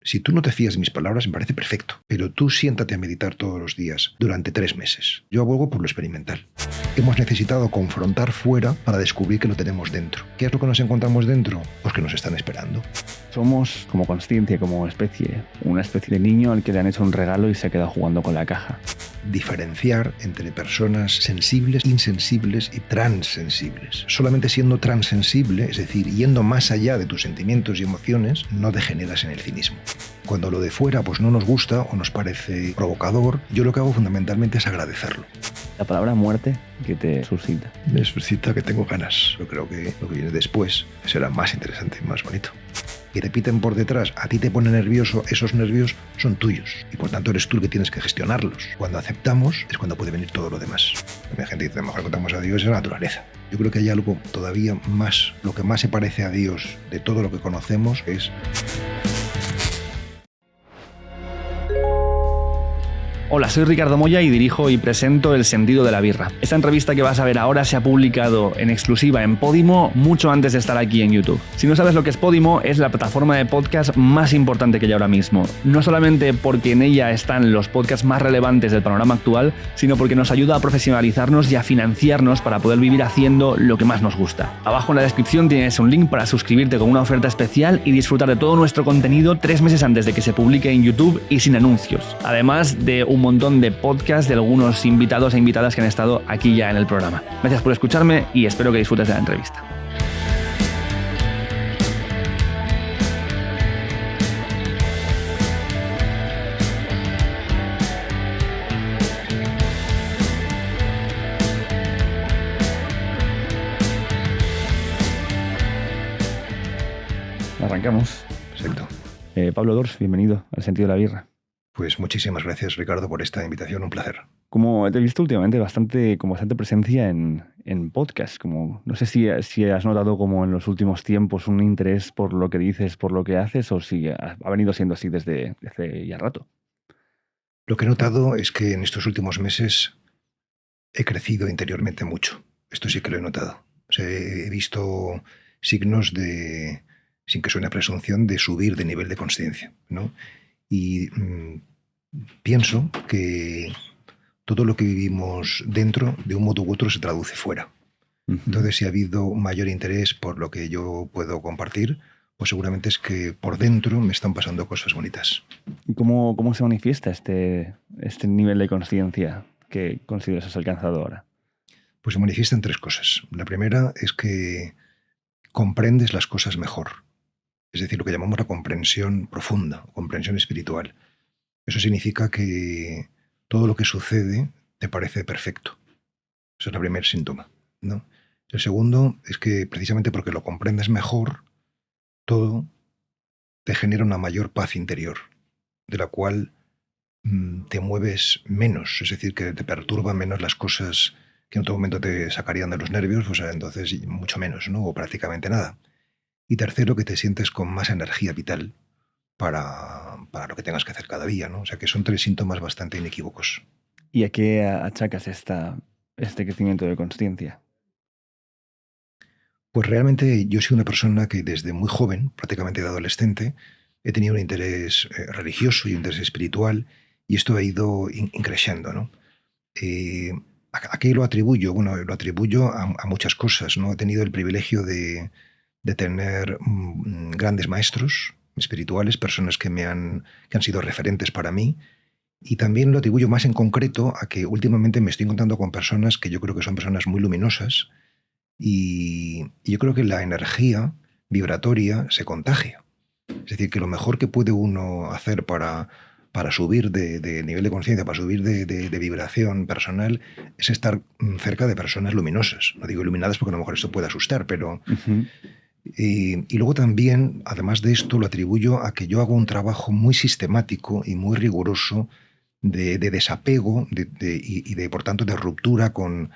Si tú no te fías de mis palabras, me parece perfecto, pero tú siéntate a meditar todos los días durante 3 meses. Yo abogo por lo experimental. Hemos necesitado confrontar fuera para descubrir que lo tenemos dentro. ¿Qué es lo que nos encontramos dentro? Pues que nos están esperando. Somos, como consciencia, como especie, una especie de niño al que le han hecho un regalo y se ha quedado jugando con la caja. Diferenciar entre personas sensibles, insensibles y transsensibles. Solamente siendo transsensible, es decir, yendo más allá de tus sentimientos y emociones, no degeneras en el cinismo. Cuando lo de fuera pues no nos gusta o nos parece provocador, yo lo que hago fundamentalmente es agradecerlo. La palabra muerte, ¿qué te suscita? Me suscita que tengo ganas. Yo creo que lo que viene después será más interesante y más bonito. Que te piten por detrás, a ti te pone nervioso, esos nervios son tuyos y por tanto eres tú el que tienes que gestionarlos. Cuando aceptamos es cuando puede venir todo lo demás. La gente dice, mejor contamos a Dios es la naturaleza. Yo creo que hay algo todavía más, lo que más se parece a Dios de todo lo que conocemos es... Hola, soy Ricardo Moya y dirijo y presento El Sentido de la Birra. Esta entrevista que vas a ver ahora se ha publicado en exclusiva en Podimo mucho antes de estar aquí en YouTube. Si no sabes lo que es Podimo, es la plataforma de podcast más importante que hay ahora mismo. No solamente porque en ella están los podcasts más relevantes del panorama actual, sino porque nos ayuda a profesionalizarnos y a financiarnos para poder vivir haciendo lo que más nos gusta. Abajo en la descripción tienes un link para suscribirte con una oferta especial y disfrutar de todo nuestro contenido 3 meses antes de que se publique en YouTube y sin anuncios. Además de un montón de podcasts de algunos invitados e invitadas que han estado aquí ya en el programa. Gracias por escucharme y espero que disfrutes de la entrevista. Arrancamos. Perfecto. Pablo Dors, bienvenido al Sentido de la Birra. Pues muchísimas gracias, Ricardo, por esta invitación. Un placer. Como te he visto últimamente con bastante presencia en podcast. Como, no sé si has notado como en los últimos tiempos un interés por lo que dices, por lo que haces, o si ha venido siendo así desde ya rato. Lo que he notado es que en estos últimos meses he crecido interiormente mucho. Esto sí que lo he notado. O sea, he visto signos de, sin que suene a presunción, de subir de nivel de consciencia, ¿no? Y pienso que todo lo que vivimos dentro, de un modo u otro, se traduce fuera. Uh-huh. Entonces, si ha habido un mayor interés por lo que yo puedo compartir, pues seguramente es que por dentro me están pasando cosas bonitas. ¿Y cómo se manifiesta este nivel de consciencia que consideras has alcanzado ahora? Pues se manifiesta en 3 cosas. La primera es que comprendes las cosas mejor. Es decir, lo que llamamos la comprensión profunda, comprensión espiritual. Eso significa que todo lo que sucede te parece perfecto. Ese es el primer síntoma, ¿no? El segundo es que precisamente porque lo comprendes mejor, todo te genera una mayor paz interior, de la cual te mueves menos, es decir, que te perturban menos las cosas que en otro momento te sacarían de los nervios, pues entonces mucho menos, ¿no? O prácticamente nada. Y tercero, que te sientes con más energía vital para lo que tengas que hacer cada día, ¿no? O sea que son 3 síntomas bastante inequívocos. ¿Y a qué achacas este crecimiento de consciencia? Pues realmente yo soy una persona que desde muy joven, prácticamente de adolescente, he tenido un interés religioso y un interés espiritual, y esto ha ido increciendo, ¿no? ¿A qué lo atribuyo? Bueno, lo atribuyo a muchas cosas, ¿no? He tenido el privilegio de tener grandes maestros espirituales, personas que han sido referentes para mí, y también lo atribuyo más en concreto a que últimamente me estoy encontrando con personas que yo creo que son personas muy luminosas, y yo creo que la energía vibratoria se contagia. Es decir, que lo mejor que puede uno hacer para subir de nivel de conciencia, para subir de vibración personal, es estar cerca de personas luminosas. No digo iluminadas porque a lo mejor esto puede asustar, pero... Uh-huh. Y luego también, además de esto, lo atribuyo a que yo hago un trabajo muy sistemático y muy riguroso de desapego y por tanto, de ruptura con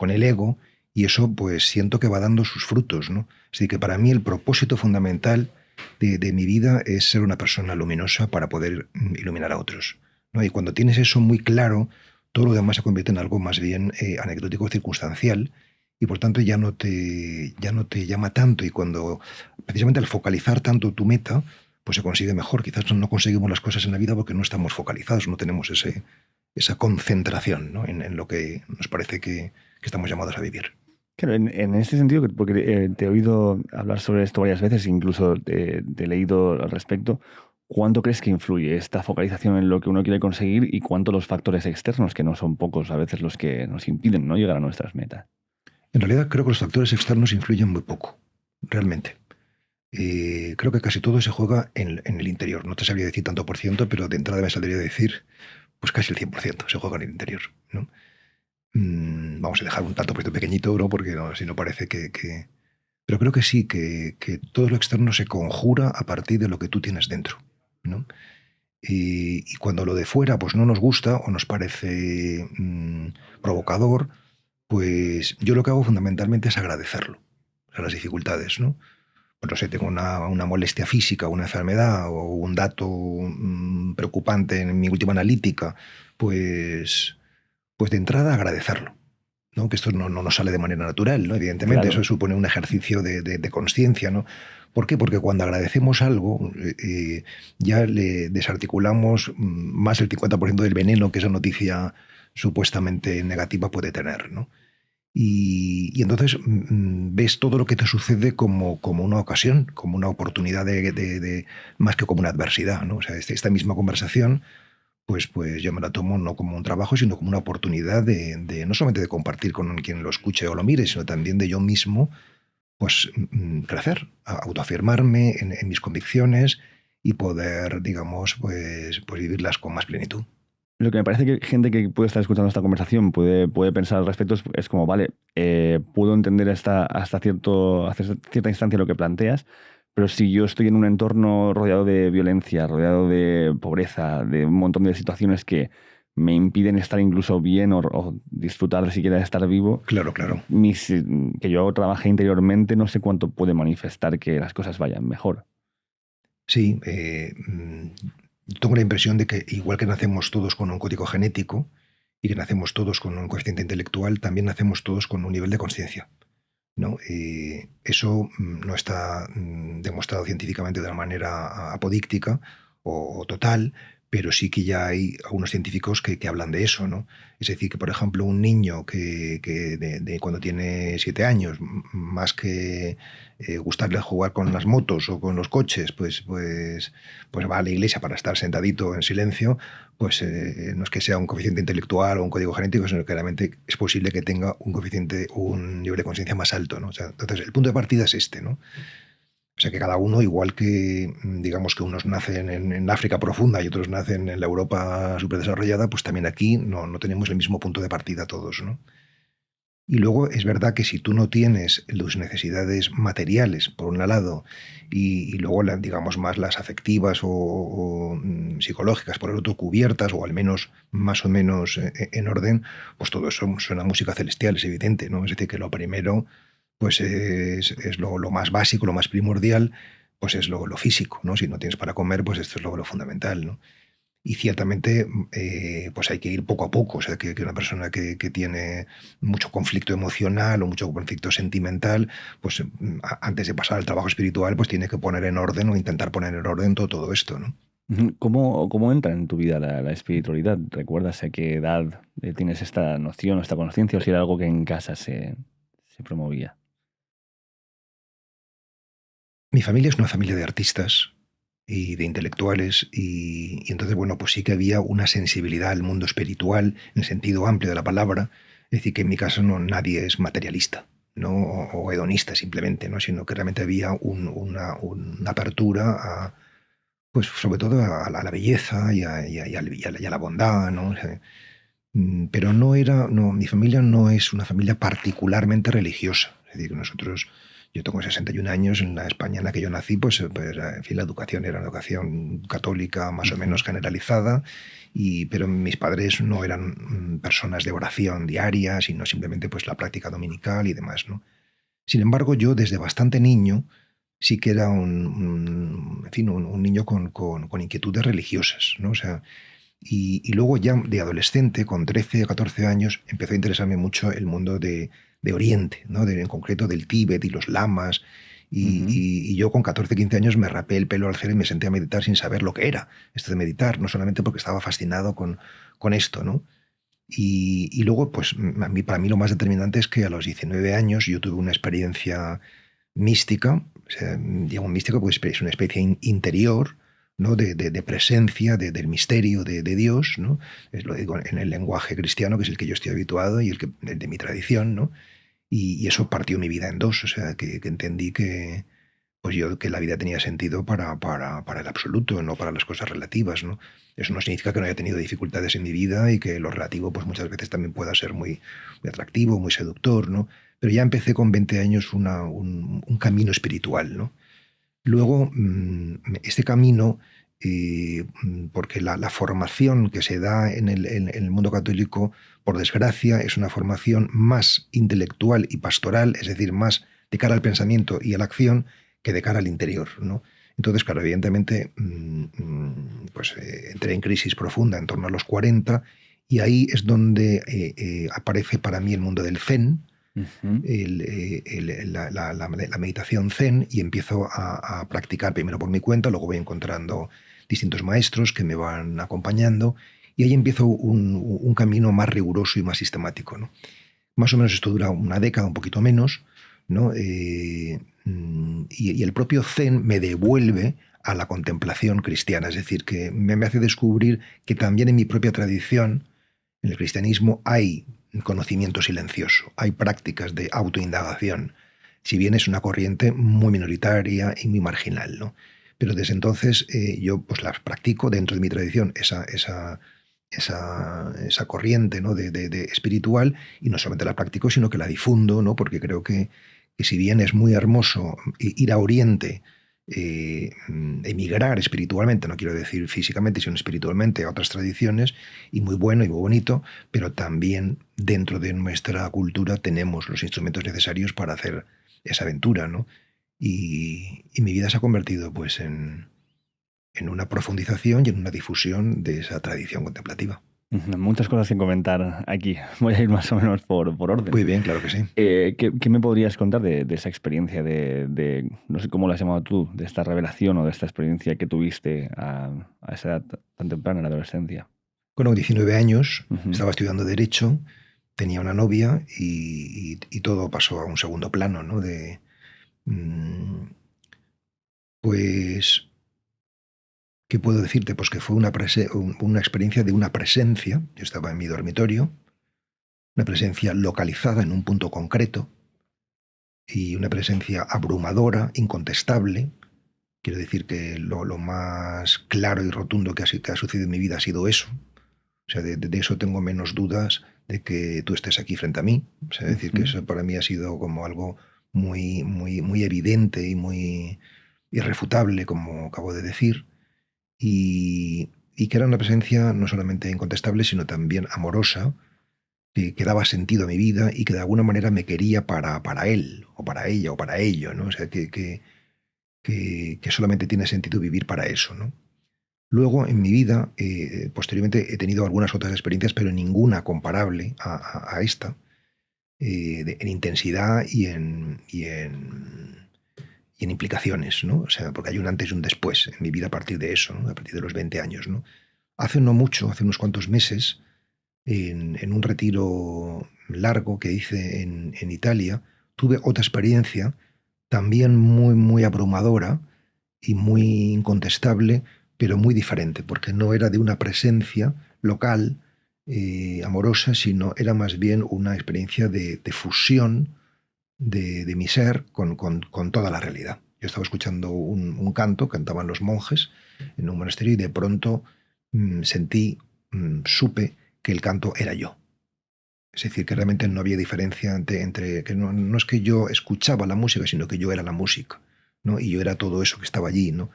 el ego, y eso pues siento que va dando sus frutos, ¿no? Así que para mí el propósito fundamental de mi vida es ser una persona luminosa para poder iluminar a otros, ¿no? Y cuando tienes eso muy claro, todo lo demás se convierte en algo más bien anecdótico, circunstancial, y por tanto ya no te llama tanto, y cuando precisamente al focalizar tanto tu meta, pues se consigue mejor. Quizás no conseguimos las cosas en la vida porque no estamos focalizados, no tenemos esa concentración, ¿no? en lo que nos parece que estamos llamados a vivir. Claro, en ese sentido, porque te he oído hablar sobre esto varias veces, incluso te he leído al respecto, ¿cuánto crees que influye esta focalización en lo que uno quiere conseguir y cuánto los factores externos, que no son pocos a veces los que nos impiden, ¿no?, llegar a nuestras metas? En realidad creo que los factores externos influyen muy poco, realmente. Creo que casi todo se juega en el interior. No te sabría decir tanto por ciento, pero de entrada me saldría a decir, pues casi el 100% se juega en el interior, ¿no? Vamos a dejar un tanto por ciento pequeñito, ¿no? Porque si no parece que... Pero creo que sí, que todo lo externo se conjura a partir de lo que tú tienes dentro, ¿no? Y cuando lo de fuera pues no nos gusta o nos parece provocador, pues yo lo que hago fundamentalmente es agradecerlo, a las dificultades, ¿no? Pues no sé, tengo una molestia física, una enfermedad o un dato preocupante en mi última analítica, pues de entrada agradecerlo, ¿no? Que esto no nos sale de manera natural, ¿no? Evidentemente, Claro. eso supone un ejercicio de conciencia, ¿no? ¿Por qué? Porque cuando agradecemos algo, ya le desarticulamos más del 50% del veneno que esa noticia supuestamente negativa puede tener, ¿no? Y entonces ves todo lo que te sucede como una ocasión, como una oportunidad más que como una adversidad, ¿no? O sea, esta misma conversación, pues yo me la tomo no como un trabajo, sino como una oportunidad no solamente de compartir con quien lo escuche o lo mire, sino también de yo mismo, pues crecer, autoafirmarme en mis convicciones y poder, digamos, pues vivirlas con más plenitud. Lo que me parece que gente que puede estar escuchando esta conversación puede pensar al respecto es como, vale, puedo entender hasta cierta instancia lo que planteas, pero si yo estoy en un entorno rodeado de violencia, rodeado de pobreza, de un montón de situaciones que me impiden estar incluso bien o disfrutar siquiera de estar vivo, Claro, claro. que yo trabaje interiormente, no sé cuánto puede manifestar que las cosas vayan mejor. Sí, tengo la impresión de que igual que nacemos todos con un código genético y que nacemos todos con un coeficiente intelectual, también nacemos todos con un nivel de conciencia, ¿no? Eso no está demostrado científicamente de una manera apodíctica o total, pero sí que ya hay algunos científicos que hablan de eso, ¿no? Es decir, que por ejemplo un niño que de cuando tiene 7 años, más que gustarle jugar con las motos o con los coches, pues va a la iglesia para estar sentadito en silencio, pues no es que sea un coeficiente intelectual o un código genético, sino que realmente es posible que tenga un nivel de conciencia más alto, ¿no? O sea, entonces, el punto de partida es este, ¿no? O sea, que cada uno, igual que, digamos, que unos nacen en África profunda y otros nacen en la Europa superdesarrollada, pues también aquí no tenemos el mismo punto de partida todos, ¿no? Y luego es verdad que si tú no tienes tus necesidades materiales, por un lado, y luego, digamos, más las afectivas o psicológicas, por el otro, cubiertas, o al menos más o menos en orden, pues todo eso suena música celestial, es evidente, ¿no? Es decir, que lo primero pues es lo más básico, lo más primordial, pues es lo físico, ¿no? Si no tienes para comer, pues esto es lo fundamental, ¿no? Y ciertamente, pues hay que ir poco a poco. O sea, que una persona que tiene mucho conflicto emocional o mucho conflicto sentimental, pues antes de pasar al trabajo espiritual, pues tiene que poner en orden o intentar poner en orden todo esto, ¿no? Ujú. ¿Cómo entra en tu vida la espiritualidad? ¿Recuerdas a qué edad tienes esta noción o esta conciencia o si era algo que en casa se promovía? Mi familia es una familia de artistas y de intelectuales y entonces, bueno, pues sí que había una sensibilidad al mundo espiritual en el sentido amplio de la palabra. Es decir, que en mi caso nadie es materialista, ¿no? O hedonista simplemente, ¿no? Sino que realmente había una apertura pues sobre todo a la belleza y a la bondad, ¿no? O sea, pero no, mi familia no es una familia particularmente religiosa. Es decir, que yo tengo 61 años, en la España en la que yo nací, pues, en fin, la educación era una educación católica más o Ujú. menos generalizada, pero mis padres no eran personas de oración diaria, sino simplemente pues la práctica dominical y demás, ¿no? Sin embargo, yo desde bastante niño sí que era en fin, un niño con inquietudes religiosas, ¿no? O sea, y luego ya de adolescente, con 13 o 14 años, empezó a interesarme mucho el mundo de Oriente, ¿no? En concreto del Tíbet y los lamas Ujú. Y yo con 14, 15 años me rapé el pelo al cero y me senté a meditar sin saber lo que era esto de meditar, no solamente porque estaba fascinado con esto, ¿no? Y luego, pues para mí lo más determinante es que a los 19 años yo tuve una experiencia mística, o sea, digo mística pues es una especie interior, ¿no? De presencia, del misterio de Dios, ¿no? Lo digo en el lenguaje cristiano, que es el que yo estoy habituado y el de mi tradición, ¿no? Y eso partió mi vida en dos, o sea, que entendí que, pues yo, que la vida tenía sentido para el absoluto, no para las cosas relativas, ¿no? Eso no significa que no haya tenido dificultades en mi vida y que lo relativo pues muchas veces también pueda ser muy atractivo, muy seductor, ¿no? Pero ya empecé con 20 años un camino espiritual, ¿no? Luego, este camino, porque la formación que se da en el mundo católico, por desgracia, es una formación más intelectual y pastoral, es decir, más de cara al pensamiento y a la acción que de cara al interior, ¿no? Entonces, claro, evidentemente, pues entré en crisis profunda en torno a los 40 y ahí es donde aparece para mí el mundo del Zen, Ujú. la meditación zen y empiezo a practicar primero por mi cuenta, luego voy encontrando distintos maestros que me van acompañando y ahí empiezo un camino más riguroso y más sistemático, ¿no? Más o menos esto dura una década, un poquito menos, ¿no? Y el propio zen me devuelve a la contemplación cristiana, es decir, que me hace descubrir que también en mi propia tradición, en el cristianismo, hay conocimiento silencioso, hay prácticas de autoindagación, si bien es una corriente muy minoritaria y muy marginal, ¿no? Pero desde entonces yo pues las practico dentro de mi tradición, esa corriente, ¿no? de espiritual, y no solamente la practico, sino que la difundo, ¿no? Porque creo que si bien es muy hermoso ir a Oriente, emigrar espiritualmente, no quiero decir físicamente, sino espiritualmente a otras tradiciones, y muy bueno y muy bonito, pero también dentro de nuestra cultura tenemos los instrumentos necesarios para hacer esa aventura, ¿no? Y mi vida se ha convertido pues en una profundización y en una difusión de esa tradición contemplativa. Ujú. Muchas cosas que comentar aquí. Voy a ir más o menos por orden. Muy bien, claro que sí. ¿Qué me podrías contar de esa experiencia, no sé cómo la has llamado tú, de esta revelación o de esta experiencia que tuviste a esa edad tan temprana, en la adolescencia? Con 19 años, Ujú. estaba estudiando Derecho, tenía una novia y todo pasó a un segundo plano, ¿no? Mm, pues, ¿qué puedo decirte? Pues que fue una experiencia de una presencia. Yo estaba en mi dormitorio, una presencia localizada en un punto concreto y una presencia abrumadora, incontestable. Quiero decir que lo más claro y rotundo que ha sucedido en mi vida ha sido eso. O sea, de eso tengo menos dudas de que tú estés aquí frente a mí. O sea, decir que Ujú. eso para mí ha sido como algo muy evidente y muy irrefutable, como acabo de decir. Y que era una presencia no solamente incontestable, sino también amorosa, que daba sentido a mi vida y que de alguna manera me quería para él, o para ella, o para ello, ¿no? O sea, que solamente tiene sentido vivir para eso, ¿no? Luego, en mi vida, posteriormente, he tenido algunas otras experiencias, pero ninguna comparable a esta, en intensidad y en implicaciones, ¿no? O sea, porque hay un antes y un después en mi vida a partir de eso, ¿no? A partir de los 20 años, ¿no? Hace no mucho, hace unos cuantos meses, en un retiro largo que hice en Italia, tuve otra experiencia también muy abrumadora y muy incontestable, pero muy diferente, porque no era de una presencia local amorosa, sino era más bien una experiencia de fusión de mi ser con toda la realidad. Yo estaba escuchando un canto, cantaban los monjes en un monasterio y de pronto sentí, supe que el canto era yo. Es decir, que realmente no había diferencia que no es que yo escuchaba la música, sino que yo era la música, ¿no? Y yo era todo eso que estaba allí, ¿no?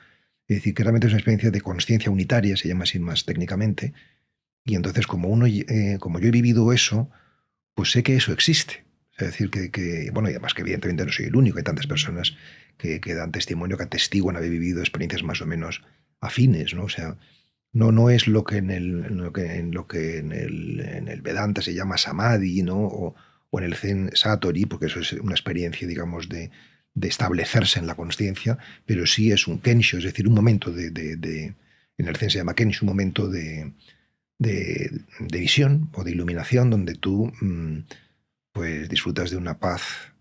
Es decir, que realmente es una experiencia de consciencia unitaria, se llama así más técnicamente, y entonces como yo he vivido eso, pues sé que eso existe. Es decir, bueno, y además que evidentemente no soy el único, hay tantas personas que dan testimonio, que atestiguan haber vivido experiencias más o menos afines, ¿no? O sea, no es lo que en el Vedanta se llama Samadhi, ¿no? O en el Zen Satori, porque eso es una experiencia, digamos, de establecerse en la consciencia, pero sí es un kensho, es decir, un momento en el Zen se llama kensho, un momento de visión o de iluminación donde tú pues disfrutas de una paz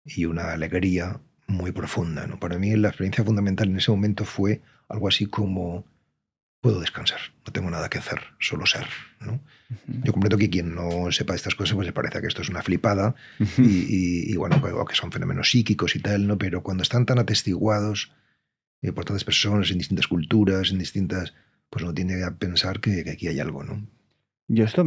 y una alegría muy profunda, ¿no? Para mí la experiencia fundamental en ese momento fue algo así como puedo descansar, no tengo nada que hacer, solo ser, ¿no? Yo comprendo que quien no sepa estas cosas pues le parece que esto es una flipada y bueno, o que son fenómenos psíquicos y tal, ¿no? Pero cuando están tan atestiguados por tantas personas en distintas culturas, en distintas, pues uno tiene que pensar que aquí hay algo, ¿no? Yo esto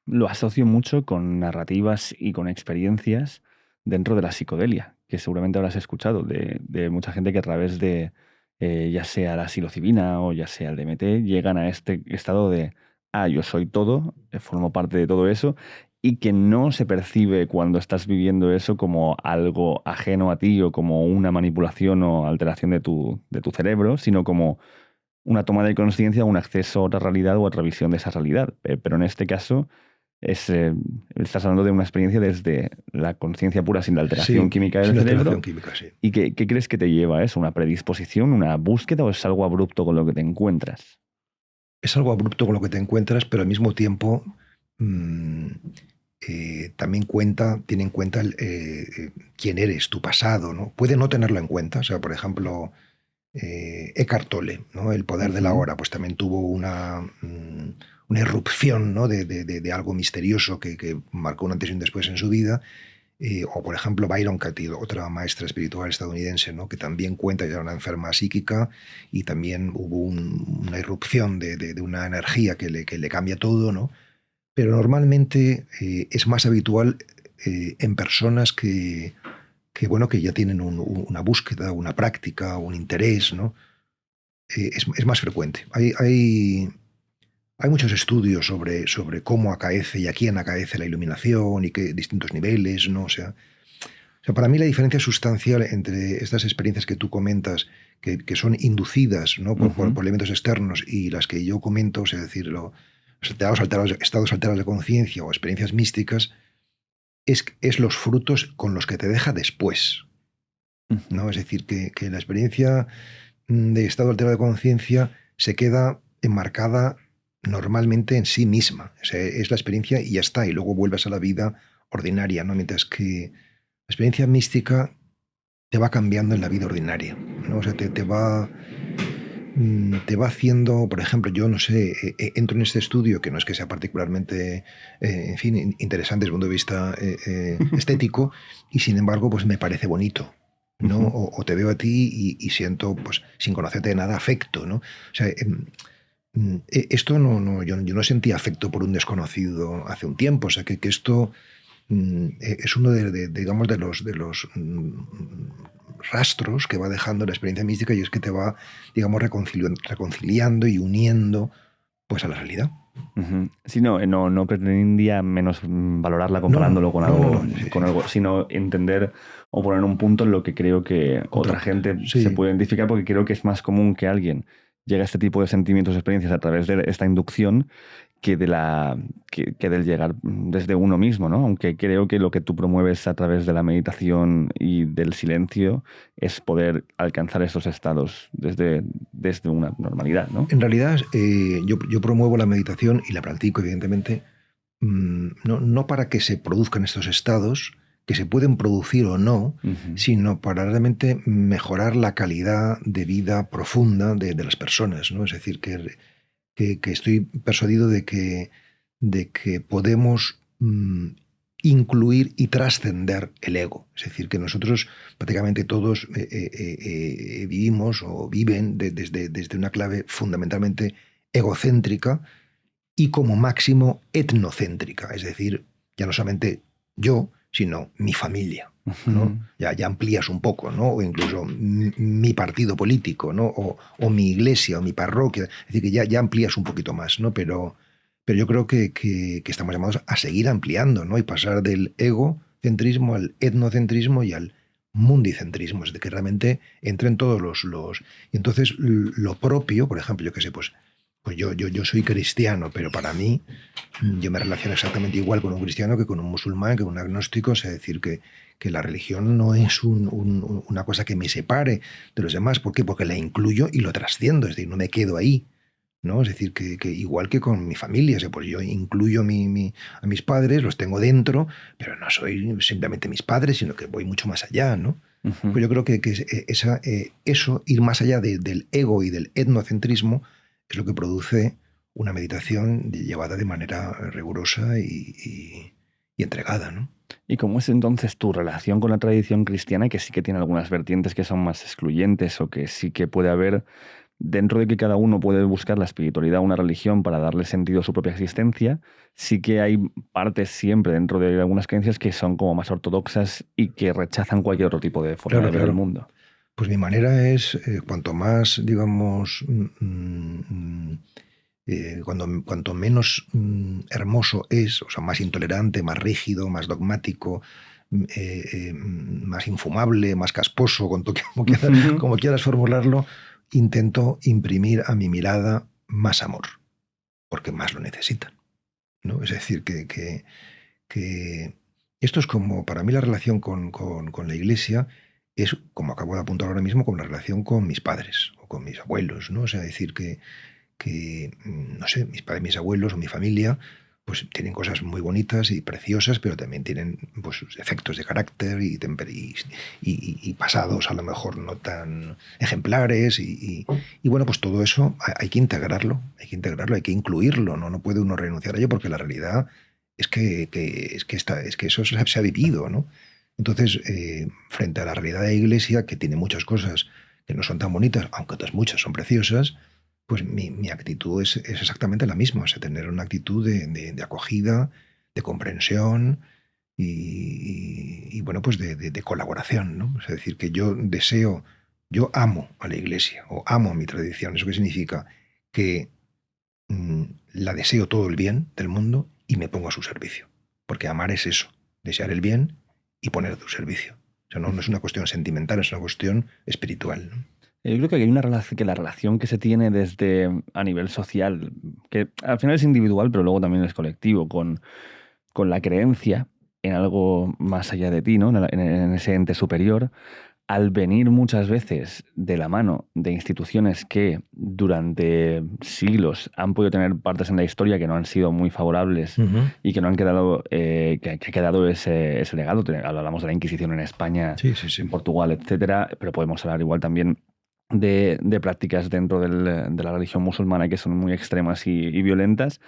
lo asocio mucho con narrativas y con experiencias dentro de la psicodelia, que seguramente habrás escuchado de mucha gente que a través de ya sea la psilocibina o ya sea el DMT, llegan a este estado de, yo soy todo, formo parte de todo eso, y que no se percibe cuando estás viviendo eso como algo ajeno a ti o como una manipulación o alteración de tu cerebro, sino como una toma de conciencia, un acceso a otra realidad o otra visión de esa realidad. Pero en este caso estás hablando de una experiencia desde la conciencia pura, sin la alteración Sí, química del sin cerebro. alteración química, sí. ¿Y qué crees que te lleva a eso? ¿Una predisposición, una búsqueda o es algo abrupto con lo que te encuentras? Es algo abrupto con lo que te encuentras, pero al mismo tiempo también tiene en cuenta quién eres, tu pasado, ¿no? Puede no tenerlo en cuenta. O sea, por ejemplo, Eckhart Tolle, ¿no? El poder de la hora, pues también tuvo una irrupción, ¿no? de algo misterioso que marcó un antes y un después en su vida. O, por ejemplo, Byron Katie, otra maestra espiritual estadounidense, ¿no? Que también cuenta que era una enferma psíquica y también hubo una irrupción de una energía que le cambia todo, ¿no? Pero normalmente es más habitual en personas bueno, que ya tienen una búsqueda, una práctica, un interés, ¿no? Es más frecuente. Hay muchos estudios sobre cómo acaece y a quién acaece la iluminación y qué distintos niveles, ¿no? O sea, para mí la diferencia sustancial entre estas experiencias que tú comentas, que son inducidas, ¿no? por elementos externos, y las que yo comento, o sea, decir, los estados alterados de conciencia o experiencias místicas, es los frutos con los que te deja después, ¿no? Es decir, que la experiencia de estado alterado de conciencia se queda enmarcada normalmente en sí misma. O sea, es la experiencia y ya está, y luego vuelves a la vida ordinaria, ¿no? Mientras que la experiencia mística te va cambiando en la vida ordinaria, ¿no? O sea, te va haciendo, por ejemplo, yo no sé, entro en este estudio, que no es que sea particularmente, en fin, interesante desde el punto de vista estético, y sin embargo, pues me parece bonito, ¿no? O te veo a ti y siento, pues, sin conocerte de nada, afecto, ¿no? O sea, esto yo no sentía afecto por un desconocido hace un tiempo, o sea, que esto es uno digamos, de los rastros que va dejando la experiencia mística, y es que te va, digamos, reconciliando y uniendo, pues, a la realidad. Sí, no pretendía menos valorarla comparándolo con algo, sino entender o poner un punto en lo que creo que otra gente se puede identificar, porque creo que es más común que alguien llegue a este tipo de sentimientos, experiencias a través de esta inducción que del llegar desde uno mismo, ¿no? Aunque creo que lo que tú promueves a través de la meditación y del silencio es poder alcanzar esos estados desde una normalidad, ¿no? En realidad, yo promuevo la meditación y la practico, evidentemente, no para que se produzcan estos estados, que se pueden producir o no, sino para realmente mejorar la calidad de vida profunda de las personas, ¿no? Es decir, que estoy persuadido de que podemos incluir y trascender el ego. Es decir, que nosotros prácticamente todos vivimos o viven desde una clave fundamentalmente egocéntrica y como máximo etnocéntrica. Es decir, ya no solamente yo, sino mi familia, ¿no? Ya amplías un poco, ¿no? O incluso mi partido político, ¿no? O mi iglesia o mi parroquia. Es decir, que ya amplías un poquito más, ¿no? Pero yo creo que estamos llamados a seguir ampliando, ¿no? Y pasar del egocentrismo al etnocentrismo y al mundicentrismo, es de que realmente entren todos los... Y entonces lo propio, por ejemplo, yo qué sé, pues pues yo soy cristiano, pero para mí yo me relaciono exactamente igual con un cristiano que con un musulmán, que con un agnóstico. Es decir, que la religión no es una cosa que me separe de los demás. ¿Por qué? Porque la incluyo y lo trasciendo, es decir, no me quedo ahí, ¿no? Es decir, que igual que con mi familia, o sea, pues yo incluyo a mis padres, los tengo dentro, pero no soy simplemente mis padres, sino que voy mucho más allá, ¿no? Ujú. Pues yo creo que eso, ir más allá del ego y del etnocentrismo, es lo que produce una meditación llevada de manera rigurosa y entregada, ¿no? ¿Y cómo es entonces tu relación con la tradición cristiana, que sí que tiene algunas vertientes que son más excluyentes o que sí que puede haber, dentro de que cada uno puede buscar la espiritualidad, una religión para darle sentido a su propia existencia, sí que hay partes siempre dentro de algunas creencias que son como más ortodoxas y que rechazan cualquier otro tipo de forma Claro, de ver el claro. mundo? Pues mi manera es, cuanto más, digamos, cuanto menos hermoso es, o sea, más intolerante, más rígido, más dogmático, más infumable, más casposo, como quieras formularlo, intento imprimir a mi mirada más amor, porque más lo necesitan, ¿no? Es decir, que esto es como, para mí la relación con la iglesia es, como acabo de apuntar ahora mismo, con la relación con mis padres o con mis abuelos, ¿no? O sea, decir no sé, mis padres, mis abuelos o mi familia, pues tienen cosas muy bonitas y preciosas, pero también tienen pues sus defectos de carácter y pasados a lo mejor no tan ejemplares y bueno, pues todo eso hay que integrarlo, hay que incluirlo, ¿no? No puede uno renunciar a ello porque la realidad es que eso se ha vivido, ¿no? Entonces, frente a la realidad de la Iglesia, que tiene muchas cosas que no son tan bonitas, aunque otras muchas son preciosas, pues mi actitud es exactamente la misma, o sea, tener una actitud de acogida, de comprensión y bueno, pues de colaboración, ¿no? Es decir, que yo amo a la Iglesia o amo a mi tradición. ¿Eso qué significa? Que mm, la deseo todo el bien del mundo y me pongo a su servicio. Porque amar es eso, desear el bien y poner a tu servicio. O sea, no es una cuestión sentimental, es una cuestión espiritual, ¿no? Yo creo que hay una relación, que la relación que se tiene desde a nivel social, que al final es individual, pero luego también es colectivo, con la creencia en algo más allá de ti, ¿no? En ese ente superior, al venir muchas veces de la mano de instituciones que durante siglos han podido tener partes en la historia que no han sido muy favorables Ujú. y que no han quedado, que ha quedado ese legado. Hablamos de la Inquisición en España, Sí, sí, sí. en Portugal, etcétera, pero podemos hablar igual también de prácticas dentro de la religión musulmana que son muy extremas y violentas,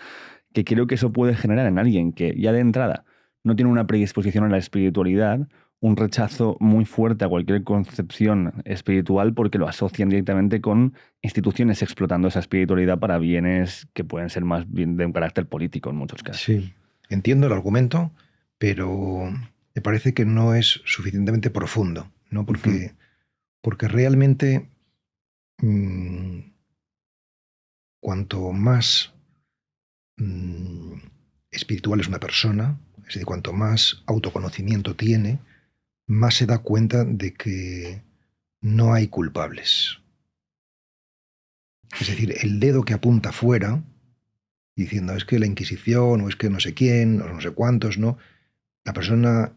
que creo que eso puede generar en alguien que ya de entrada no tiene una predisposición a la espiritualidad, un rechazo muy fuerte a cualquier concepción espiritual porque lo asocian directamente con instituciones explotando esa espiritualidad para bienes que pueden ser más bien de un carácter político en muchos casos. Sí, entiendo el argumento, pero me parece que no es suficientemente profundo, ¿no? Ujú. Porque realmente mm, cuanto más mm, espiritual es una persona, es decir, cuanto más autoconocimiento tiene, más se da cuenta de que no hay culpables. Es decir, el dedo que apunta fuera, diciendo es que la Inquisición, o es que no sé quién, o no sé cuántos, ¿no? La persona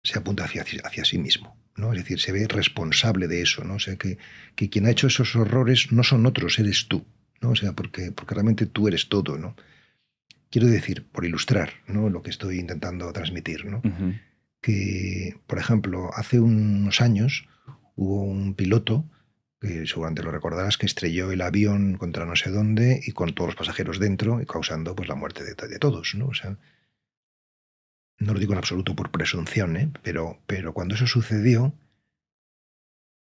se apunta hacia sí mismo, ¿no? Es decir, se ve responsable de eso, ¿no? O sea, que quien ha hecho esos horrores no son otros, eres tú, ¿no? O sea, porque realmente tú eres todo, ¿no? Quiero decir, por ilustrar, ¿no? Lo que estoy intentando transmitir, ¿no? Ujú. Que, por ejemplo, hace unos años hubo un piloto, que seguramente lo recordarás, que estrelló el avión contra no sé dónde y con todos los pasajeros dentro y causando pues la muerte de todos, ¿no? O sea, no lo digo en absoluto por presunción, ¿eh? Pero cuando eso sucedió,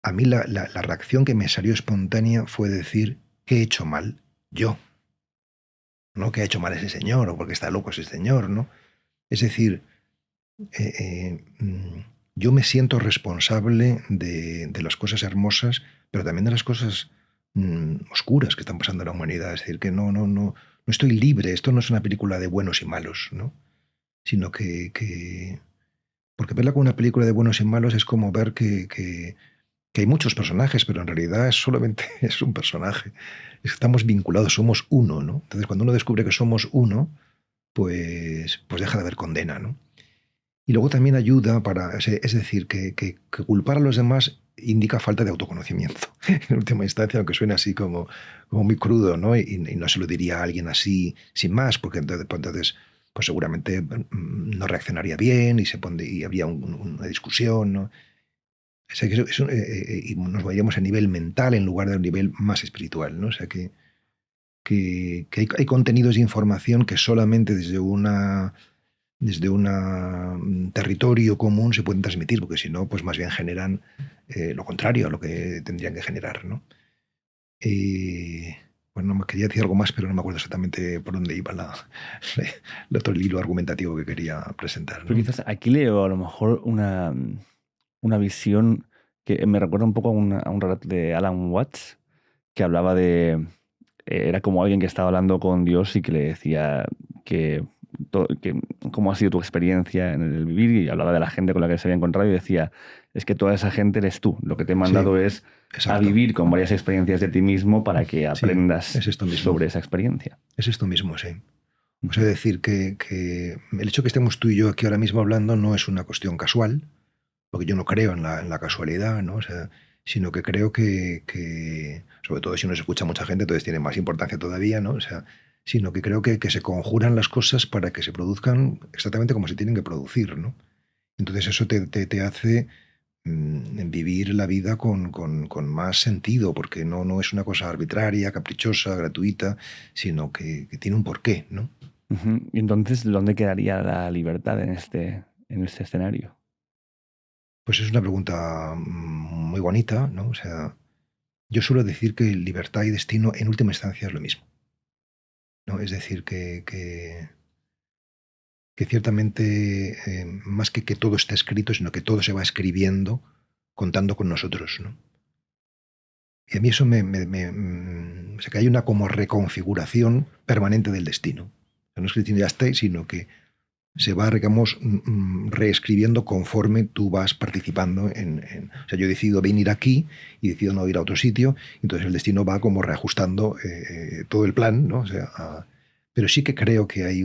a mí la reacción que me salió espontánea fue decir, ¿qué he hecho mal? Yo, no que ha hecho mal ese señor o porque está loco ese señor, ¿no? Es decir, eh, eh, mm, yo me siento responsable de las cosas hermosas, pero también de las cosas oscuras que están pasando en la humanidad. Es decir, que no estoy libre. Esto no es una película de buenos y malos, ¿no? Sino porque verla como una película de buenos y malos es como ver que hay muchos personajes, pero en realidad solamente es un personaje. Estamos vinculados, somos uno, ¿no? Entonces, cuando uno descubre que somos uno, pues deja de haber condena, ¿no? Y luego también ayuda para, es decir, que culpar a los demás indica falta de autoconocimiento. En última instancia, aunque suene así como muy crudo, ¿no? Y no se lo diría a alguien así sin más, porque entonces pues seguramente no reaccionaría bien y habría una discusión, ¿no? O sea, que y nos vayamos a nivel mental en lugar de un nivel más espiritual, ¿no? O sea, que hay contenidos de información que solamente desde un territorio común se pueden transmitir, porque si no, pues más bien generan lo contrario a lo que tendrían que generar, ¿no? Bueno, me quería decir algo más, pero no me acuerdo exactamente por dónde iba el otro hilo argumentativo que quería presentar, Pero ¿no? quizás aquí leo a lo mejor una visión que me recuerda un poco a un relato de Alan Watts, que hablaba de... Era como alguien que estaba hablando con Dios y que le decía que, que cómo ha sido tu experiencia en el vivir, y hablaba de la gente con la que se había encontrado y decía, es que toda esa gente eres tú. Lo que te he Sí, mandado es a exacto. vivir con varias experiencias de ti mismo para que Sí, aprendas es esto mismo. sobre esa experiencia. Es esto mismo, sí. O sea, decir que el hecho que estemos tú y yo aquí ahora mismo hablando no es una cuestión casual, porque yo no creo en la casualidad, ¿no? O sea, sino que creo que, sobre todo si nos escucha mucha gente, entonces tiene más importancia todavía, ¿no? O sea, sino que creo que se conjuran las cosas para que se produzcan exactamente como se tienen que producir, ¿no? Entonces eso te hace vivir la vida con más sentido, porque no es una cosa arbitraria, caprichosa, gratuita, sino que tiene un porqué, ¿no? Ujú. Y entonces, ¿dónde quedaría la libertad en este escenario? Pues es una pregunta muy bonita, ¿no? O sea, yo suelo decir que libertad y destino en última instancia es lo mismo, ¿no? Es decir, que ciertamente más que todo esté escrito, sino que todo se va escribiendo contando con nosotros, ¿no? Y a mí eso o sea, que hay una como reconfiguración permanente del destino. O sea, no es que el destino ya esté, sino que se va, digamos, reescribiendo conforme tú vas participando o sea, yo decido venir aquí y decido no ir a otro sitio, entonces el destino va como reajustando todo el plan, ¿no? O sea, pero sí que creo que hay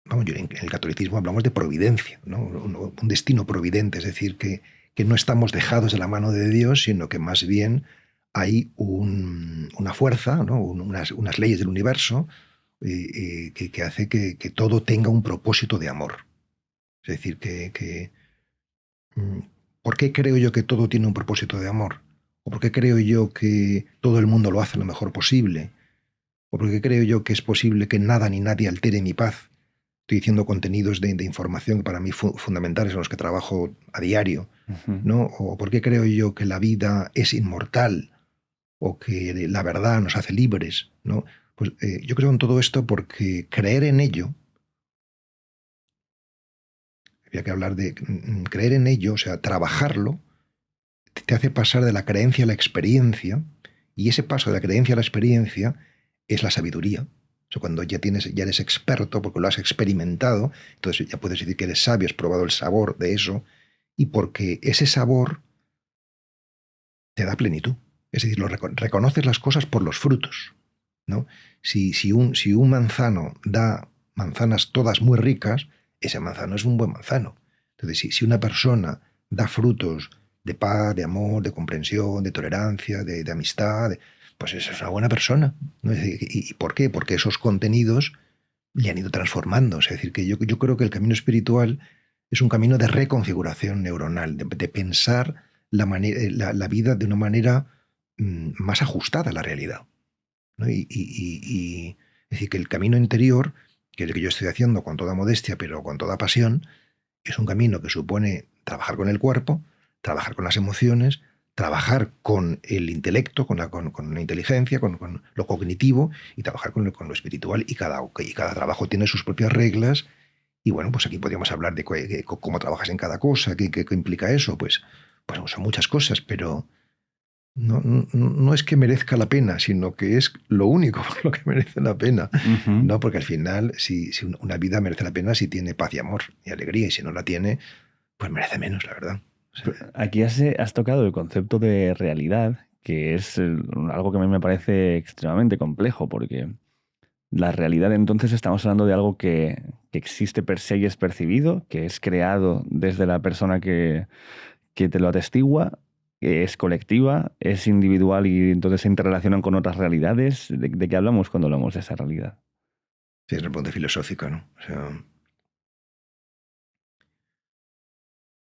vamos, en el catolicismo hablamos de providencia, ¿no? Un destino providente, es decir, que no estamos dejados de la mano de Dios, sino que más bien hay una fuerza, ¿no? Unas leyes del universo que hace que todo tenga un propósito de amor. Es decir, mm, ¿por qué creo yo que todo tiene un propósito de amor? ¿O por qué creo yo que todo el mundo lo hace lo mejor posible? ¿O por qué creo yo que es posible que nada ni nadie altere mi paz? Estoy diciendo contenidos de información que para mí fundamentales en los que trabajo a diario, ¿no? ¿O por qué creo yo que la vida es inmortal o que la verdad nos hace libres, ¿no? Pues yo creo en todo esto porque creer en ello, había que hablar de creer en ello, o sea, trabajarlo, te hace pasar de la creencia a la experiencia, y ese paso de la creencia a la experiencia es la sabiduría. O sea, cuando ya eres experto porque lo has experimentado, entonces ya puedes decir que eres sabio, has probado el sabor de eso, y porque ese sabor te da plenitud. Es decir, reconoces las cosas por los frutos, ¿no? Si un manzano da manzanas todas muy ricas, ese manzano es un buen manzano. Entonces, si una persona da frutos de paz, de amor, de comprensión, de tolerancia, de amistad, pues esa es una buena persona, ¿no? Es decir, ¿y por qué? Porque esos contenidos le han ido transformando. Es decir, que yo creo que el camino espiritual es un camino de reconfiguración neuronal, de pensar la vida de una manera más ajustada a la realidad, ¿no? Es decir, que el camino interior, que es el que yo estoy haciendo con toda modestia, pero con toda pasión, es un camino que supone trabajar con el cuerpo, trabajar con las emociones, trabajar con el intelecto, con la inteligencia, con lo cognitivo, y trabajar con lo espiritual, y cada trabajo tiene sus propias reglas. Y bueno, pues aquí podríamos hablar de cómo trabajas en cada cosa, qué implica eso, pues son muchas cosas, pero no es que merezca la pena, sino que es lo único por lo que merece la pena. No, porque al final, si una vida merece la pena si tiene paz y amor y alegría, y si no la tiene, pues merece menos, la verdad. O sea, Aquí has tocado el concepto de realidad, que es algo que a mí me parece extremadamente complejo, porque la realidad entonces estamos hablando de algo que existe per se y es percibido, que es creado desde la persona que te lo atestigua, que es colectiva, es individual y entonces se interrelacionan con otras realidades. ¿De qué hablamos cuando hablamos de esa realidad? sí, es el punto filosófico, ¿no? O sea,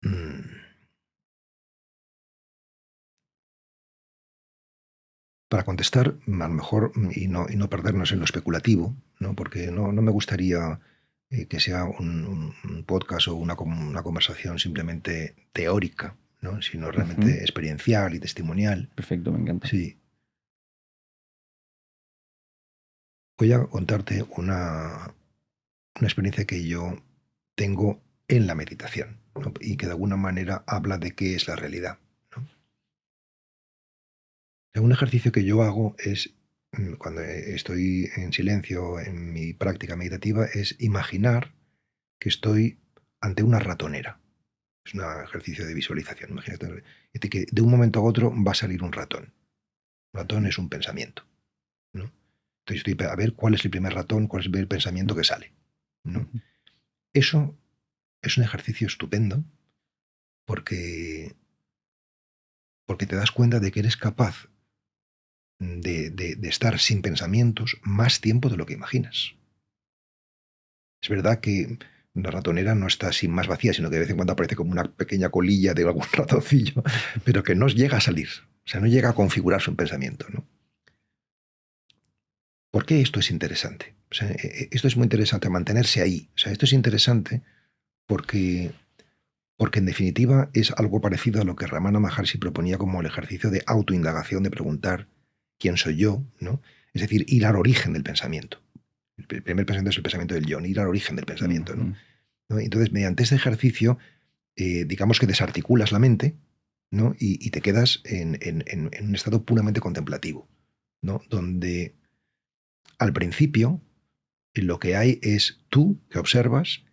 mm, para contestar, a lo mejor, y no perdernos en lo especulativo, ¿no? Porque no me gustaría que sea un podcast o una conversación simplemente teórica, ¿no? Sino Ujú. realmente experiencial y testimonial. Perfecto, me encanta. Sí, voy a contarte una experiencia que yo tengo en la meditación, ¿no? Y que de alguna manera habla de qué es la realidad, ¿no? Un ejercicio que yo hago es, cuando estoy en silencio en mi práctica meditativa, es imaginar que estoy ante una ratonera. Es un ejercicio de visualización. Imagínate que de un momento a otro va a salir un ratón. Un ratón es un pensamiento, ¿no? Entonces estoy a ver cuál es el primer ratón, cuál es el pensamiento que sale, ¿no? Ujú. Eso es un ejercicio estupendo porque, porque te das cuenta de que eres capaz de estar sin pensamientos más tiempo de lo que imaginas. Es verdad que la ratonera no está así más vacía, sino que de vez en cuando aparece como una pequeña colilla de algún ratoncillo, pero que no llega a salir. O sea, no llega a configurarse un pensamiento, ¿no? ¿Por qué esto es interesante? O sea, esto es muy interesante, mantenerse ahí. O sea, esto es interesante porque, porque en definitiva es algo parecido a lo que Ramana Maharshi proponía como el ejercicio de autoindagación, de preguntar quién soy yo, ¿no? Es decir, ir al origen del pensamiento. El primer pensamiento es el pensamiento del yo, ir al origen del pensamiento, ¿no? Ujú. ¿No? Entonces, mediante este ejercicio, digamos que desarticulas la mente, ¿no? Y te quedas en un estado puramente contemplativo, ¿no? Donde al principio lo que hay es tú que observas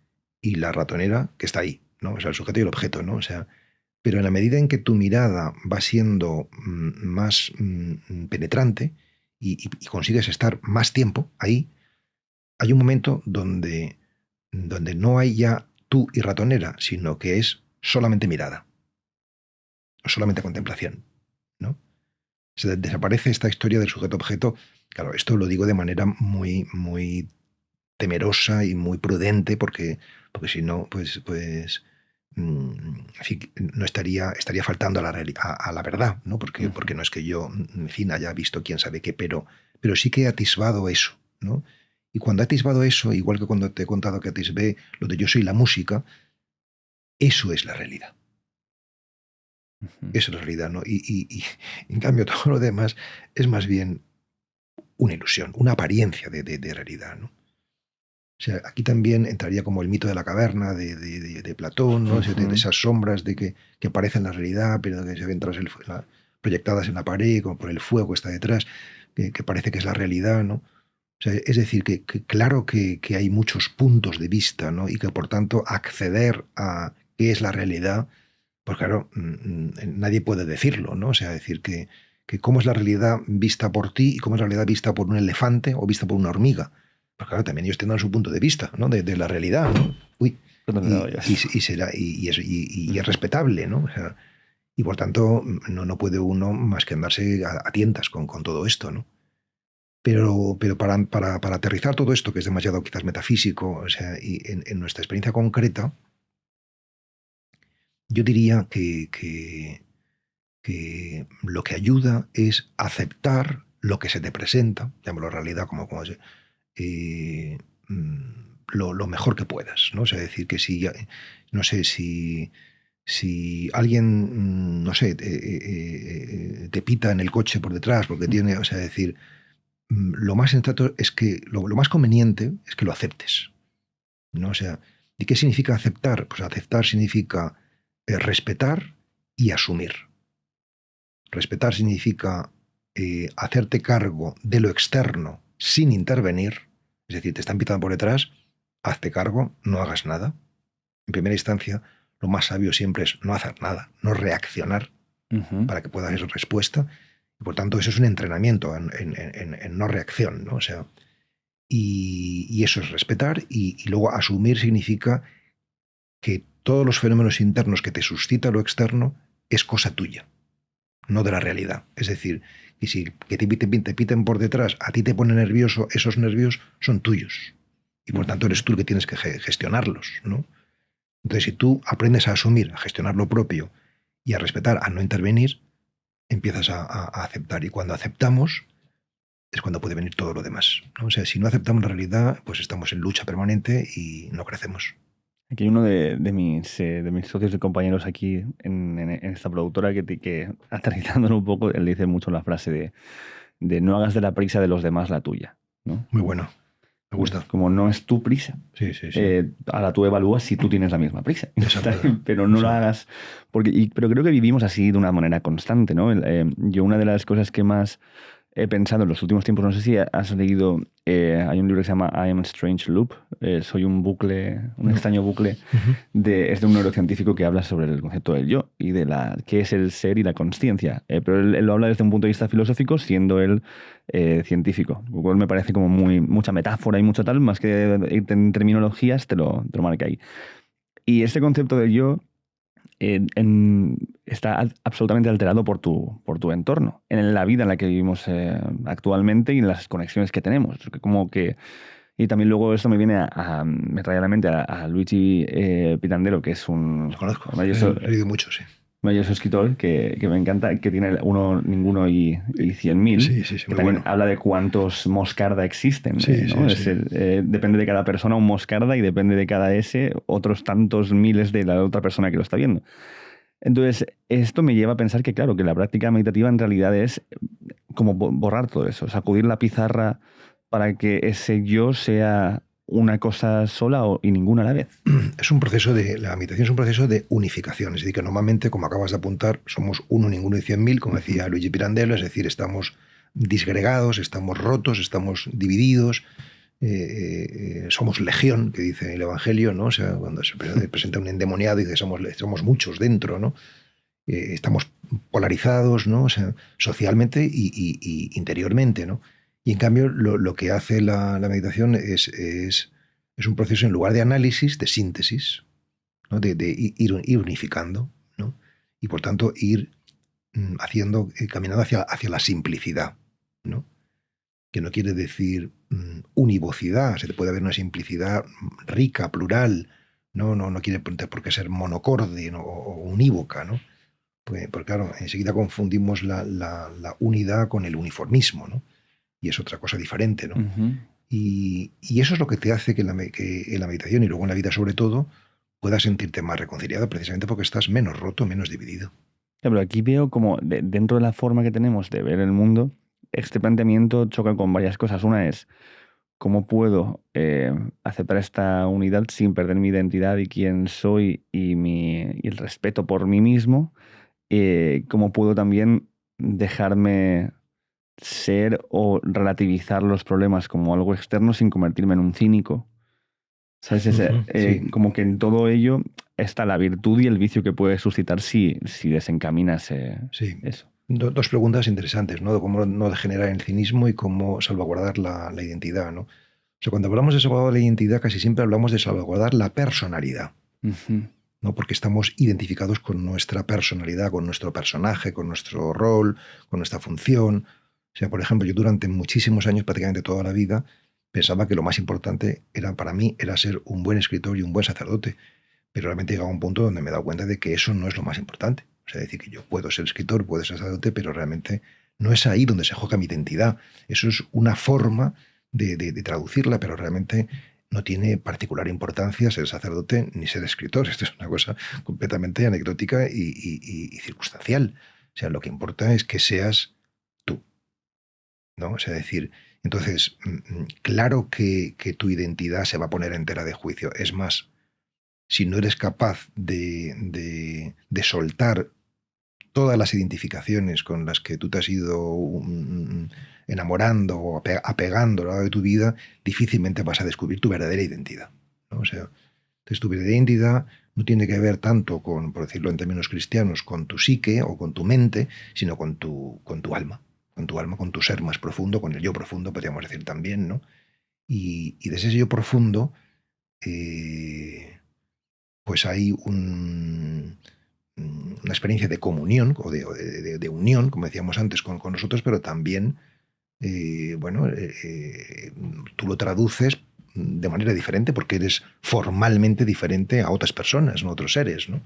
y la ratonera que está ahí, ¿no? O sea, el sujeto y el objeto, ¿no? O sea, pero en la medida en que tu mirada va siendo más penetrante y consigues estar más tiempo ahí, hay un momento donde no hay ya tú y ratonera, sino que es solamente mirada, o solamente contemplación, ¿no? Desaparece esta historia del sujeto-objeto. Claro, esto lo digo de manera muy temerosa y muy prudente, porque si no, en fin, no estaría faltando a a la verdad, ¿no? Porque Ujú. no es que yo, en fin, haya visto quién sabe qué, pero sí que he atisbado eso, ¿no? Y cuando he atisbado eso, igual que cuando te he contado que atisbé lo de yo soy la música, eso es la realidad. Ujú. Eso es la realidad, ¿no? Y en cambio todo lo demás es más bien una ilusión, una apariencia de realidad, ¿no? O sea, aquí también entraría como el mito de la caverna de Platón, ¿no? De Ujú. esas sombras que aparecen en la realidad, pero que se ven proyectadas en la pared, como por el fuego que está detrás, que parece que es la realidad, ¿no? O sea, es decir, que claro que hay muchos puntos de vista, ¿no? Y que por tanto acceder a qué es la realidad, pues claro, nadie puede decirlo, ¿no? O sea, decir que cómo es la realidad vista por ti y cómo es la realidad vista por un elefante o vista por una hormiga. Pues claro, también ellos tendrán su punto de vista, ¿no? De la realidad, ¿no? Uy, ¿Dónde me y oyes? será, y es Ujú. respetable, ¿no? O sea, y por tanto, no puede uno más que andarse a tientas con todo esto, ¿no? Pero para aterrizar todo esto, que es demasiado quizás metafísico, o sea, y en nuestra experiencia concreta, yo diría que lo que ayuda es aceptar lo que se te presenta, llámalo realidad como eh, lo mejor que puedas, ¿no? O sea, decir que si, no sé, si alguien, no sé, te pita en el coche por detrás porque tiene, o sea, decir, lo más sensato es que, lo más conveniente es que lo aceptes, ¿no? O sea, ¿y qué significa aceptar? Pues aceptar significa respetar y asumir. Respetar significa hacerte cargo de lo externo sin intervenir, es decir, te están pitando por detrás, hazte cargo, no hagas nada. En primera instancia, lo más sabio siempre es no hacer nada, no reaccionar para que puedas dar respuesta. Y por tanto, eso es un entrenamiento en no reacción, ¿no? O sea, y eso es respetar y luego asumir significa que todos los fenómenos internos que te suscita lo externo es cosa tuya, no de la realidad. Es decir, y si que te piten por detrás, a ti te pone nervioso, esos nervios son tuyos. Y por tanto eres tú el que tienes que gestionarlos, ¿no? Entonces, si tú aprendes a asumir, a gestionar lo propio y a respetar, a no intervenir, empiezas a aceptar. Y cuando aceptamos, es cuando puede venir todo lo demás, ¿no? O sea, si no aceptamos la realidad, pues estamos en lucha permanente y no crecemos. Aquí hay uno de mis socios y compañeros aquí en esta productora que aterrizándolo un poco, él dice mucho la frase de no hagas de la prisa de los demás la tuya, ¿no? Muy bueno. Me gusta. Como no es tu prisa. Sí. Ahora tú evalúas si tú tienes la misma prisa. Exacto. Pero no lo hagas. Pero creo que vivimos así de una manera constante, ¿no? Yo una de las cosas que más he pensado en los últimos tiempos, no sé si has leído, hay un libro que se llama I Am a Strange Loop, soy un bucle, un extraño bucle, es de un neurocientífico que habla sobre el concepto del yo y de qué es el ser y la consciencia. Pero él lo habla desde un punto de vista filosófico, siendo él científico. Lo cual me parece como mucha metáfora y mucho tal, más que irte en terminologías, te lo marca ahí. Y este concepto del yo está absolutamente alterado por tu entorno, en la vida en la que vivimos actualmente y en las conexiones que tenemos. Y también luego esto me trae a la mente a Luigi Pirandello, que es un Lo conozco, maravilloso, he leído mucho, sí. maravilloso escritor que me encanta, que tiene Uno, Ninguno y 100.000, Sí, que muy también bueno. habla de cuántos Moscarda existen. Sí, ¿no? sí. Depende de cada persona un Moscarda y depende de cada ese otros tantos miles de la otra persona que lo está viendo. Entonces, esto me lleva a pensar que, claro, que la práctica meditativa en realidad es como borrar todo eso, sacudir la pizarra para que ese yo sea una cosa sola y ninguna a la vez. La meditación es un proceso de unificación, es decir, que normalmente, como acabas de apuntar, somos uno, ninguno y 100.000, como decía Luigi Pirandello, es decir, estamos disgregados, estamos rotos, estamos divididos, somos legión, que dice el Evangelio, ¿no? O sea, cuando se presenta un endemoniado y dice somos muchos dentro, ¿no? Estamos polarizados, ¿no? O sea, socialmente y interiormente, ¿no? Y en cambio, lo que hace la meditación es un proceso, en lugar de análisis, de síntesis, ¿no? De ir unificando, ¿no? Y por tanto, ir caminando hacia la simplicidad, ¿no? Que no quiere decir univocidad, se puede haber una simplicidad rica, plural, no quiere por qué ser monocorde, ¿no? o unívoca, ¿no? Porque claro, enseguida confundimos la unidad con el uniformismo, ¿no? Y es otra cosa diferente, ¿no? Y eso es lo que te hace que en la meditación y luego en la vida sobre todo puedas sentirte más reconciliado, precisamente porque estás menos roto, menos dividido. Pero aquí veo como dentro de la forma que tenemos de ver el mundo, este planteamiento choca con varias cosas. Una es cómo puedo aceptar esta unidad sin perder mi identidad y quién soy y el respeto por mí mismo. Cómo puedo también dejarme ser o relativizar los problemas como algo externo sin convertirme en un cínico. ¿Sabes? Sí. Como que en todo ello está la virtud y el vicio que puede suscitar si desencaminas Sí. eso. Dos preguntas interesantes, ¿no? De cómo no degenerar en el cinismo y cómo salvaguardar la identidad, ¿no? O sea, cuando hablamos de salvaguardar la identidad, casi siempre hablamos de salvaguardar la personalidad, ¿no? Porque estamos identificados con nuestra personalidad, con nuestro personaje, con nuestro rol, con nuestra función. O sea, por ejemplo, yo durante muchísimos años, prácticamente toda la vida, pensaba que lo más importante para mí era ser un buen escritor y un buen sacerdote. Pero realmente he llegado a un punto donde me he dado cuenta de que eso no es lo más importante. O sea, decir que yo puedo ser escritor, puedo ser sacerdote, pero realmente no es ahí donde se juega mi identidad. Eso es una forma de traducirla, pero realmente no tiene particular importancia ser sacerdote ni ser escritor. Esto es una cosa completamente anecdótica y circunstancial. O sea, lo que importa es que seas tú, ¿no? O sea, decir, entonces, claro que tu identidad se va a poner entera de juicio. Es más, si no eres capaz de soltar todas las identificaciones con las que tú te has ido enamorando o apegando a lo largo de tu vida, difícilmente vas a descubrir tu verdadera identidad, ¿no? O sea, entonces tu verdadera identidad no tiene que ver tanto con, por decirlo en términos cristianos, con tu psique o con tu mente, sino con tu alma, con tu ser más profundo, con el yo profundo, podríamos decir también, ¿no? Y desde ese yo profundo, pues hay una experiencia de comunión o de unión, como decíamos antes, con nosotros, pero también, bueno, tú lo traduces de manera diferente porque eres formalmente diferente a otras personas, ¿no? A otros seres, ¿no?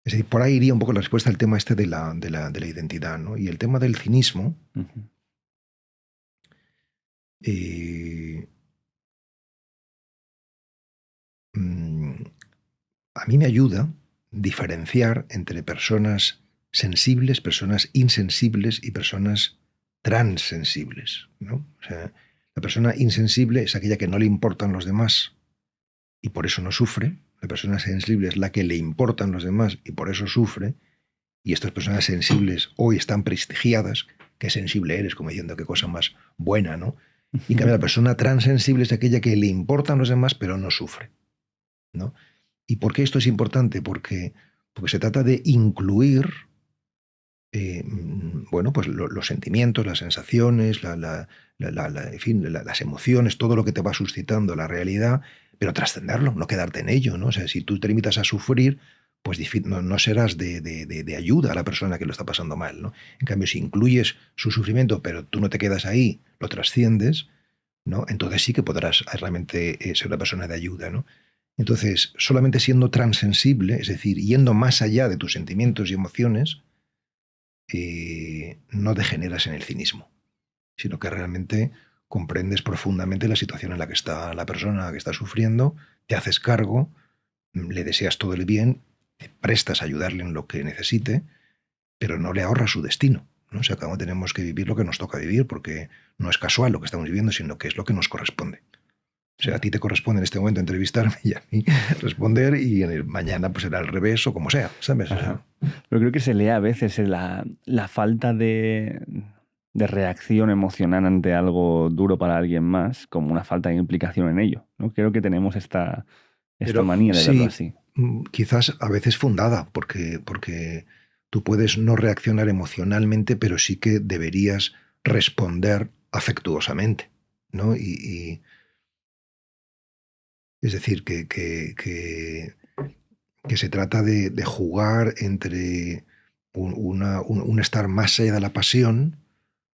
Es decir, por ahí iría un poco la respuesta al tema este de la identidad, ¿no? Y el tema del cinismo, Ujú. eh, mm, a mí me ayuda diferenciar entre personas sensibles, personas insensibles y personas transensibles, ¿no? O sea, la persona insensible es aquella que no le importan los demás y por eso no sufre. La persona sensible es la que le importan los demás y por eso sufre. Y estas personas sensibles hoy están prestigiadas. Qué sensible eres, como diciendo qué cosa más buena, ¿no? Y en cambio la persona transensible es aquella que le importan los demás pero no sufre, ¿no? ¿Y por qué esto es importante? Porque se trata de incluir, bueno, pues los sentimientos, las sensaciones, en fin, las emociones, todo lo que te va suscitando la realidad, pero trascenderlo, no quedarte en ello, ¿no? O sea, si tú te limitas a sufrir, pues no serás de ayuda a la persona que lo está pasando mal, ¿no? En cambio, si incluyes su sufrimiento, pero tú no te quedas ahí, lo trasciendes, ¿no? Entonces sí que podrás realmente ser una persona de ayuda, ¿no? Entonces, solamente siendo transensible, es decir, yendo más allá de tus sentimientos y emociones, no degeneras en el cinismo, sino que realmente comprendes profundamente la situación en la que está la persona que está sufriendo, te haces cargo, le deseas todo el bien, te prestas a ayudarle en lo que necesite, pero no le ahorras su destino, ¿no? O sea, cada uno tenemos que vivir lo que nos toca vivir, porque no es casual lo que estamos viviendo, sino que es lo que nos corresponde. O sea, a ti te corresponde en este momento entrevistarme y a mí responder y mañana pues será al revés o como sea, ¿sabes? O sea, Pero creo que se lee a veces en la falta de reacción emocional ante algo duro para alguien más como una falta de implicación en ello, ¿no? Creo que tenemos esta pero manía de verlo sí, así. quizás a veces fundada, porque tú puedes no reaccionar emocionalmente, pero sí que deberías responder afectuosamente, ¿no? Es decir, que se trata de jugar entre un estar más allá de la pasión,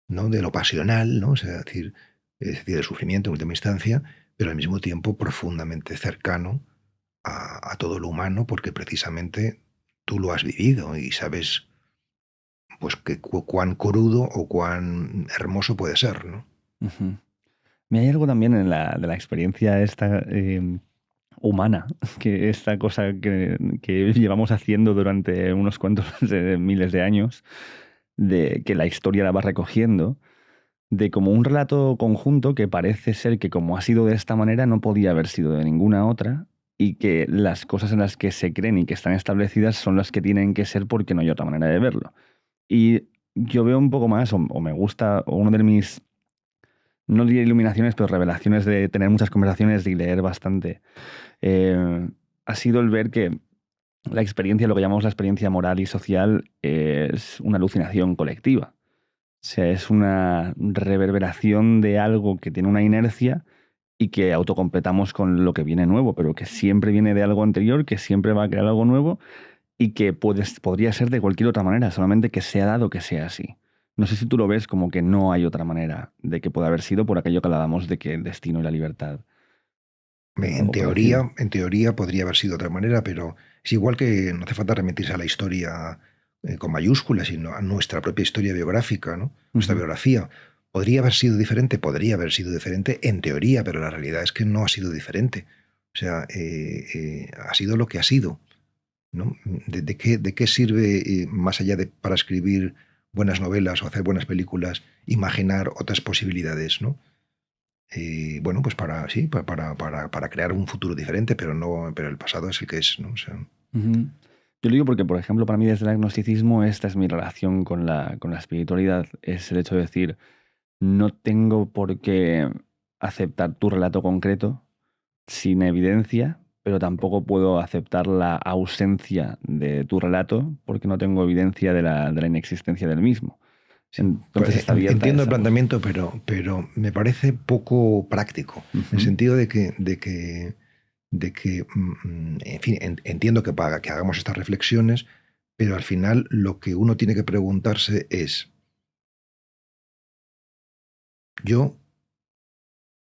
¿no? De lo pasional, ¿no? O sea, es decir, del sufrimiento en última instancia, pero al mismo tiempo profundamente cercano a todo lo humano, porque precisamente tú lo has vivido y sabes pues cuán crudo o cuán hermoso puede ser, ¿no? Ujú. Me hay algo también de la experiencia esta humana, que esta cosa que llevamos haciendo durante unos cuantos miles de años, de que la historia la va recogiendo, de como un relato conjunto que parece ser que como ha sido de esta manera no podía haber sido de ninguna otra y que las cosas en las que se creen y que están establecidas son las que tienen que ser porque no hay otra manera de verlo. Y yo veo un poco más, o me gusta, o uno de mis, no diría iluminaciones, pero revelaciones de tener muchas conversaciones y leer bastante, eh, ha sido el ver que la experiencia, lo que llamamos la experiencia moral y social, es una alucinación colectiva. O sea, es una reverberación de algo que tiene una inercia y que autocompletamos con lo que viene nuevo, pero que siempre viene de algo anterior, que siempre va a crear algo nuevo y que podría ser de cualquier otra manera, solamente que se ha dado que sea así. No sé si tú lo ves como que no hay otra manera de que pueda haber sido por aquello que hablábamos de que el destino y la libertad o En algo parecido. teoría podría haber sido de otra manera, pero es igual que no hace falta remitirse a la historia con mayúsculas, sino a nuestra propia historia biográfica, ¿no? Nuestra Ujú, biografía. Podría haber sido diferente en teoría, pero la realidad es que no ha sido diferente. O sea, ha sido lo que ha sido, ¿no? ¿De qué sirve, más allá de para escribir buenas novelas o hacer buenas películas, imaginar otras posibilidades, ¿no? Bueno, pues sí, para crear un futuro diferente, pero el pasado es el que es, ¿no? O sea, ujú. Yo lo digo porque, por ejemplo, para mí desde el agnosticismo esta es mi relación con la espiritualidad. Es el hecho de decir, no tengo por qué aceptar tu relato concreto sin evidencia, pero tampoco puedo aceptar la ausencia de tu relato porque no tengo evidencia de la inexistencia del mismo. Sí. Entonces está abierta Entiendo el esa planteamiento, pero me parece poco práctico, en el sentido de que en fin, entiendo que hagamos estas reflexiones, pero al final lo que uno tiene que preguntarse es, ¿yo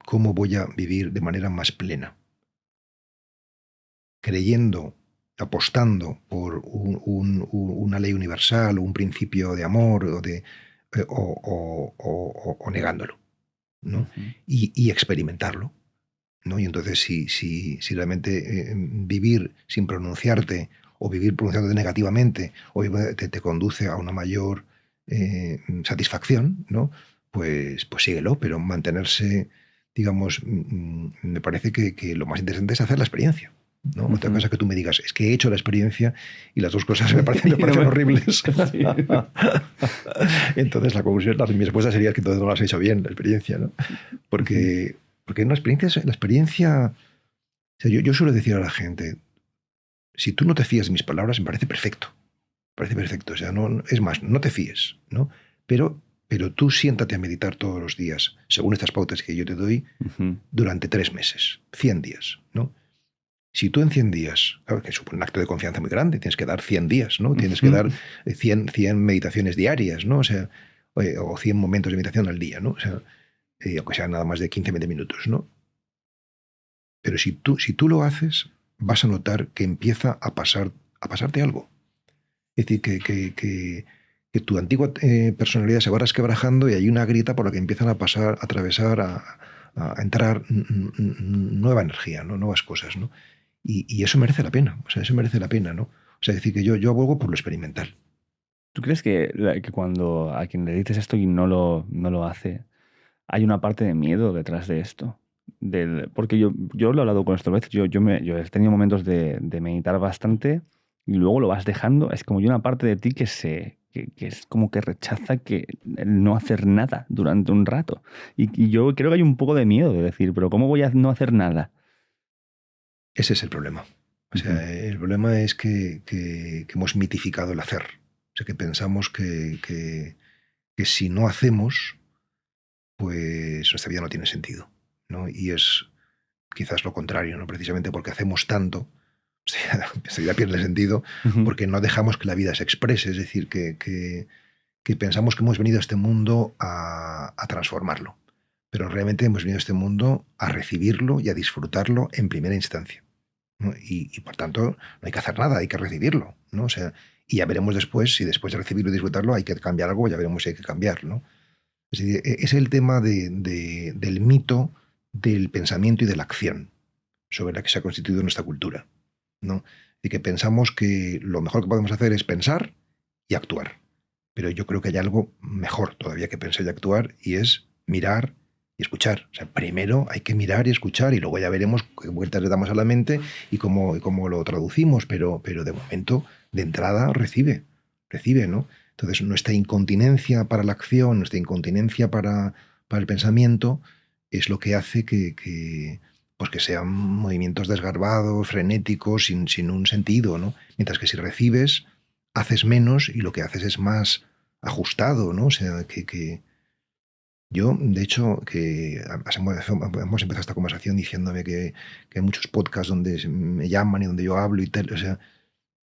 cómo voy a vivir de manera más plena? Creyendo, apostando por una ley universal o un principio de amor o negándolo, ¿no? Y experimentarlo, ¿no? Y entonces si realmente vivir sin pronunciarte o vivir pronunciándote negativamente o te conduce a una mayor satisfacción, ¿no? Pues síguelo, pero mantenerse, digamos, me parece que lo más interesante es hacer la experiencia, ¿no? Otra cosa que tú me digas, es que he hecho la experiencia y las dos cosas me parecen horribles. Entonces la conclusión, mi respuesta sería que entonces no lo has hecho bien, la experiencia, ¿no? Porque la experiencia, o sea, yo suelo decir a la gente, si tú no te fías de mis palabras, me parece perfecto. O sea, es más, no te fíes, ¿no? Pero tú siéntate a meditar todos los días, según estas pautas que yo te doy, durante 3 meses, 100 días, ¿no? Si tú en 100 días, claro, que supone un acto de confianza muy grande, tienes que dar 100 días, ¿no? Tienes que dar 100 meditaciones diarias, ¿no? O sea, o 100 momentos de meditación al día, ¿no? O sea, aunque sea nada más de 15-20 minutos, ¿no? Pero si tú lo haces, vas a notar que empieza a pasarte algo. Es decir, que tu antigua personalidad se va resquebrajando y hay una grieta por la que empiezan a atravesar, a entrar nueva energía, ¿no? Nuevas cosas, ¿no? Y eso merece la pena, o sea, eso merece la pena, ¿no? O sea, es decir, que yo abogo por lo experimental. ¿Tú crees que cuando a quien le dices esto y no lo hace, hay una parte de miedo detrás de esto? Porque yo lo he hablado con esto a veces, yo he tenido momentos de meditar bastante y luego lo vas dejando, es como hay una parte de ti que es como que rechaza el no hacer nada durante un rato. Y yo creo que hay un poco de miedo de decir, pero ¿cómo voy a no hacer nada? Ese es el problema. O sea, el problema es que hemos mitificado el hacer. O sea, que pensamos que si no hacemos, pues nuestra vida no tiene sentido, ¿no? Y es quizás lo contrario, ¿no? Precisamente porque hacemos tanto, o sea, nuestra vida pierde sentido porque no dejamos que la vida se exprese. Es decir, que pensamos que hemos venido a este mundo a transformarlo, pero realmente hemos venido a este mundo a recibirlo y a disfrutarlo en primera instancia, ¿no? Y por tanto no hay que hacer nada, hay que recibirlo, ¿no? O sea, y ya veremos después, si después de recibirlo y disfrutarlo hay que cambiar algo, ya veremos si hay que cambiar, ¿no? Es decir, es el tema del mito del pensamiento y de la acción sobre la que se ha constituido nuestra cultura, ¿no? Y que pensamos que lo mejor que podemos hacer es pensar y actuar. Pero yo creo que hay algo mejor todavía que pensar y actuar, y es mirar y escuchar. O sea, primero hay que mirar y escuchar y luego ya veremos qué vueltas le damos a la mente y cómo lo traducimos, pero de momento, de entrada, recibe, ¿no? Entonces, nuestra incontinencia para la acción, nuestra incontinencia para el pensamiento, es lo que hace que sean movimientos desgarbados, frenéticos, sin un sentido, ¿no? Mientras que si recibes, haces menos y lo que haces es más ajustado, ¿no? O sea, que yo, de hecho, que hemos empezado esta conversación diciéndome que hay muchos podcasts donde me llaman y donde yo hablo y tal. O sea,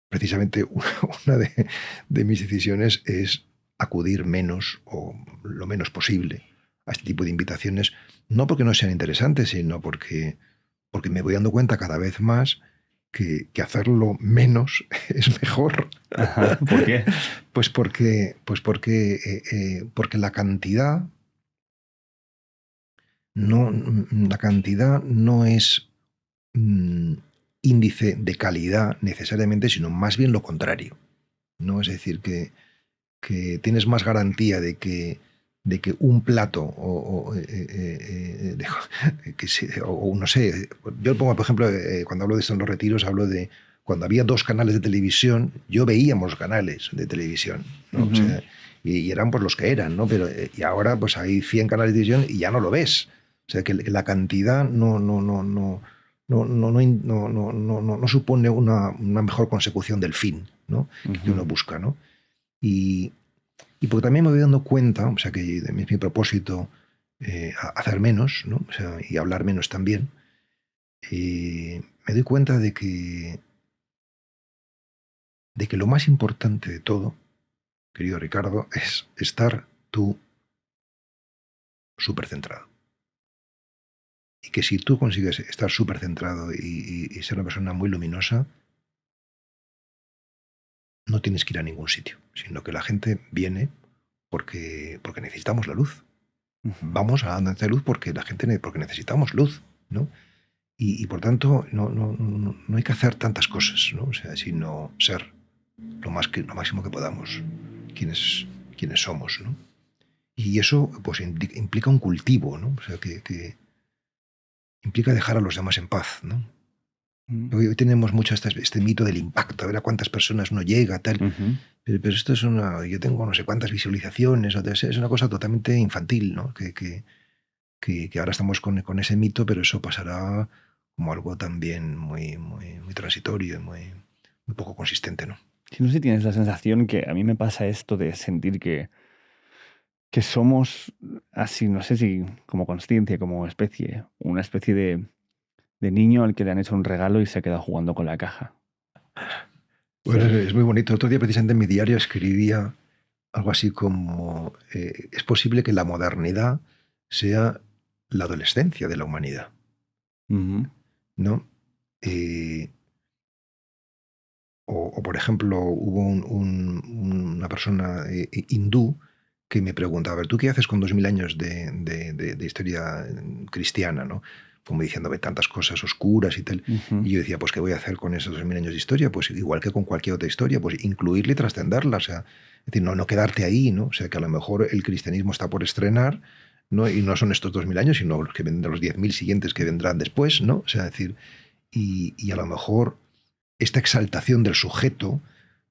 precisamente una de mis decisiones es acudir menos o lo menos posible a este tipo de invitaciones, no porque no sean interesantes, sino porque me voy dando cuenta cada vez más que hacerlo menos es mejor. Ajá, ¿por qué? Pues porque la cantidad no es índice de calidad necesariamente, sino más bien lo contrario, ¿no? Es decir, que tienes más garantía de que un plato o no sé, yo pongo, por ejemplo, cuando hablo de esto en los retiros, hablo de cuando había 2 canales de televisión, yo veíamos canales de televisión, ¿no? O sea, y eran pues los que eran, ¿no? Pero y ahora pues hay 100 canales de televisión y ya no lo ves. O sea, que la cantidad no no supone una mejor consecución del fin, ¿no? Que uno busca, ¿no? Y porque también me voy dando cuenta, o sea, que es mi propósito hacer menos, ¿no? O sea, y hablar menos también. Me doy cuenta de que lo más importante de todo, querido Ricardo, es estar tú súper centrado. Y que si tú consigues estar súper centrado y ser una persona muy luminosa, no tienes que ir a ningún sitio, sino que la gente viene porque necesitamos la luz. Vamos a donde hay luz porque porque necesitamos luz, ¿no? Y por tanto, no hay que hacer tantas cosas, ¿no? O sea, sino ser lo máximo que podamos, quienes somos, ¿no? Y eso pues implica un cultivo, ¿no? O sea, que implica dejar a los demás en paz, ¿no? Hoy tenemos mucho este mito del impacto, a ver a cuántas personas uno llega, tal. Pero esto es yo tengo no sé cuántas visualizaciones, es una cosa totalmente infantil, ¿no? Que ahora estamos con ese mito, pero eso pasará como algo también muy transitorio y muy poco consistente, ¿no? Sí, no sé si tienes la sensación que a mí me pasa esto de sentir que somos así, no sé si como consciencia, como especie, una especie de niño al que le han hecho un regalo y se ha quedado jugando con la caja. Bueno, es muy bonito. Otro día precisamente en mi diario escribía algo así como es posible que la modernidad sea la adolescencia de la humanidad, ¿no? O por ejemplo, hubo una persona hindú que me preguntaba, a ver, ¿tú qué haces con 2000 años de historia cristiana, ¿no? Como diciéndome tantas cosas oscuras y tal. Y yo decía, pues, ¿qué voy a hacer con esos 2000 años de historia? Pues igual que con cualquier otra historia, pues incluirla y trascenderla, o sea, es decir, no quedarte ahí, ¿no? O sea, que a lo mejor el cristianismo está por estrenar, ¿no? Y no son estos 2000 años, sino los que vendrán, los 10.000 siguientes que vendrán después, ¿no? O sea, decir, y a lo mejor esta exaltación del sujeto,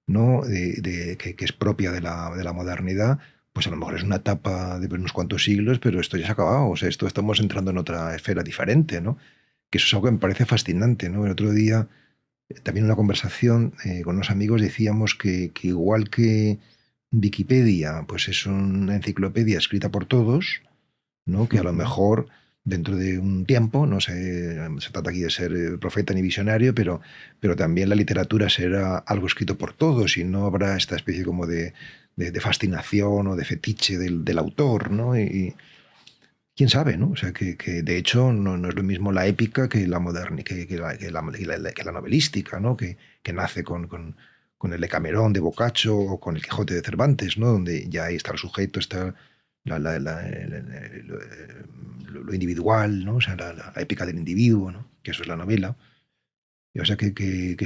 ¿no? Que es propia de la modernidad, pues a lo mejor es una etapa de unos cuantos siglos, pero esto ya se ha acabado. O sea, estamos entrando en otra esfera diferente, ¿no? Que eso es algo que me parece fascinante, ¿no? El otro día, también en una conversación con unos amigos, decíamos que igual que Wikipedia, pues es una enciclopedia escrita por todos, ¿no? Que a lo mejor dentro de un tiempo, no sé, se trata aquí de ser profeta ni visionario, pero también la literatura será algo escrito por todos y no habrá esta especie como de fascinación o de fetiche del autor, ¿no? Y quién sabe, ¿no? O sea, que de hecho no es lo mismo la épica que la moderna, que la novelística, ¿no? Que nace con el Decamerón de Boccaccio o con el Quijote de Cervantes, ¿no? Donde ya ahí está el sujeto, está lo individual, ¿no? O sea, la épica del individuo, ¿no? Que eso es la novela. Y, o sea, que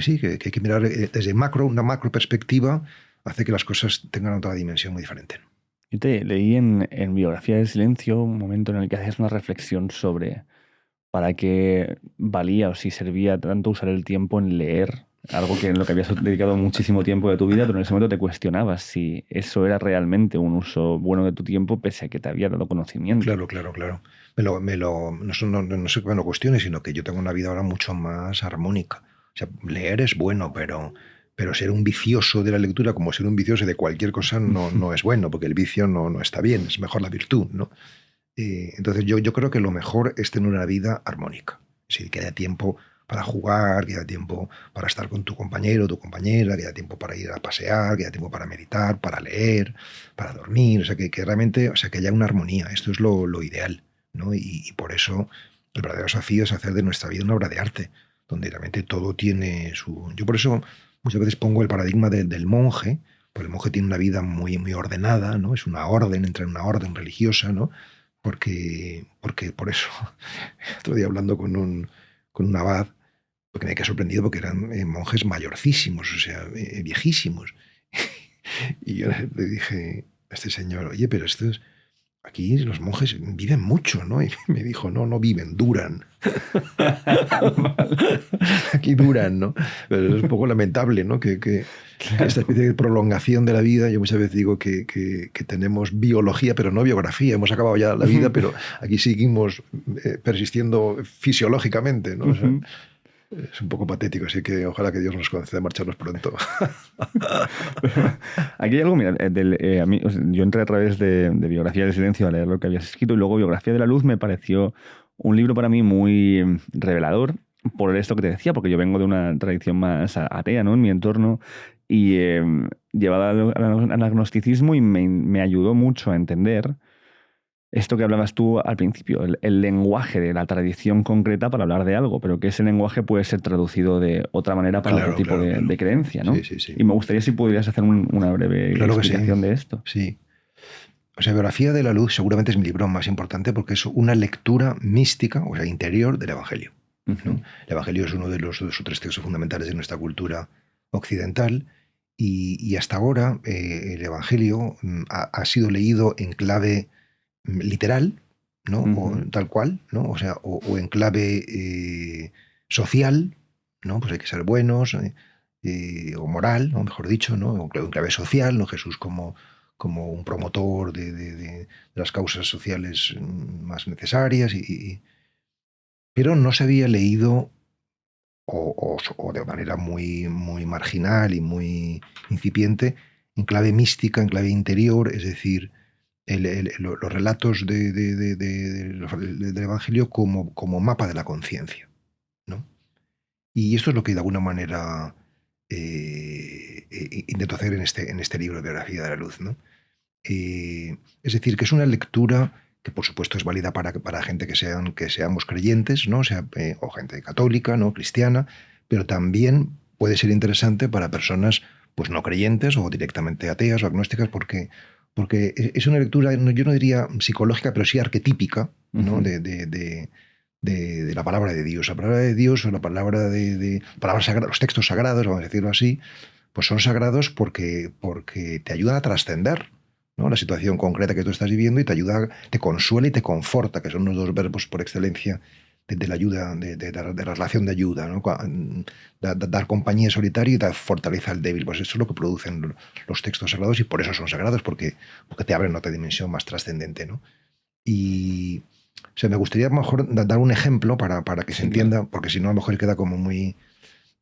sí, que hay que mirar desde una macro perspectiva, hace que las cosas tengan otra dimensión muy diferente, ¿no? Yo te leí en Biografía del Silencio un momento en el que hacías una reflexión sobre para qué valía o si servía tanto usar el tiempo en leer, algo que en lo que habías dedicado muchísimo tiempo de tu vida, pero en ese momento te cuestionabas si eso era realmente un uso bueno de tu tiempo pese a que te había dado conocimiento. Claro. No sé que me lo cuestione, sino que yo tengo una vida ahora mucho más armónica. O sea, leer es bueno, pero ser un vicioso de la lectura como ser un vicioso de cualquier cosa no es bueno, porque el vicio no está bien, es mejor la virtud, ¿no? Entonces yo creo que lo mejor es tener una vida armónica. Es decir, que haya tiempo para jugar, que haya tiempo para estar con tu compañero o tu compañera, que haya tiempo para ir a pasear, que haya tiempo para meditar, para leer, para dormir. O sea, que realmente, o sea, que haya una armonía. Esto es lo ideal, ¿no? Y por eso el verdadero desafío es hacer de nuestra vida una obra de arte, donde realmente todo tiene su... Yo por eso muchas veces pongo el paradigma del monje, porque el monje tiene una vida muy ordenada, ¿no? Es una orden, entra en una orden religiosa, ¿no? Porque por eso, otro día hablando con un abad, porque me quedé sorprendido porque eran monjes mayorcísimos, o sea, viejísimos. Y yo le dije a este señor, oye, pero aquí los monjes viven mucho, ¿no? Y me dijo, no, no viven, duran. Aquí duran, ¿no? Pero es un poco lamentable, ¿no? Que Claro. esta especie de prolongación de la vida, yo muchas veces digo que tenemos biología, pero no biografía. Hemos acabado ya la vida, pero aquí seguimos persistiendo fisiológicamente, ¿no? O sea, es un poco patético, así que ojalá que Dios nos conceda marcharnos pronto. Aquí hay algo, mira, a mí, o sea, yo entré a través de Biografía del Silencio a leer lo que habías escrito y luego Biografía de la Luz me pareció un libro para mí muy revelador por esto que te decía, porque yo vengo de una tradición más atea, ¿no? En mi entorno y llevada al agnosticismo y me ayudó mucho a entender esto que hablabas tú al principio, el lenguaje de la tradición concreta para hablar de algo, pero que ese lenguaje puede ser traducido de otra manera para otro Claro, tipo claro, claro. de creencia, ¿no? Sí, sí, sí. Y me gustaría si pudieras hacer una breve Claro que sí. explicación de esto. Sí. O sea, Biografía de la Luz seguramente es mi libro más importante porque es una lectura mística, o sea, interior del Evangelio, ¿no? Ujú. El Evangelio es uno de los 2 o 3 textos fundamentales de nuestra cultura occidental y hasta ahora el Evangelio ha sido leído en clave literal, ¿no? O Ujú. tal cual, ¿no? O sea, o en clave social, ¿no? Pues hay que ser buenos, o moral, ¿no? Mejor dicho, ¿no? O en clave social, ¿no? Jesús como un promotor de las causas sociales más necesarias, pero no se había leído o de manera muy, muy marginal y muy incipiente, en clave mística, en clave interior, es decir, los relatos del Evangelio como mapa de la conciencia, ¿no? Y esto es lo que de alguna manera intento hacer en este libro de Biografía de la Luz, ¿no? Es decir, que es una lectura que por supuesto es válida para gente que seamos creyentes, ¿no? O sea, o gente católica, ¿no? Cristiana, pero también puede ser interesante para personas pues no creyentes o directamente ateas o agnósticas porque es una lectura, yo no diría psicológica, pero sí arquetípica, ¿no? Ujú. De la palabra de Dios. La palabra de Dios o la palabra palabras sagradas, los textos sagrados, vamos a decirlo así, pues son sagrados porque te ayudan a trascender, ¿no? La situación concreta que tú estás viviendo y te ayuda, te consuela y te conforta, que son los 2 verbos por excelencia de la ayuda, de la relación de ayuda, ¿no? Dar compañía es solitario y dar fortaleza al débil. Pues eso es lo que producen los textos sagrados y por eso son sagrados, porque te abren otra dimensión más trascendente, ¿no? Y o sea, me gustaría a lo mejor dar un ejemplo para que se Sí, claro. entienda, porque si no a lo mejor queda como muy...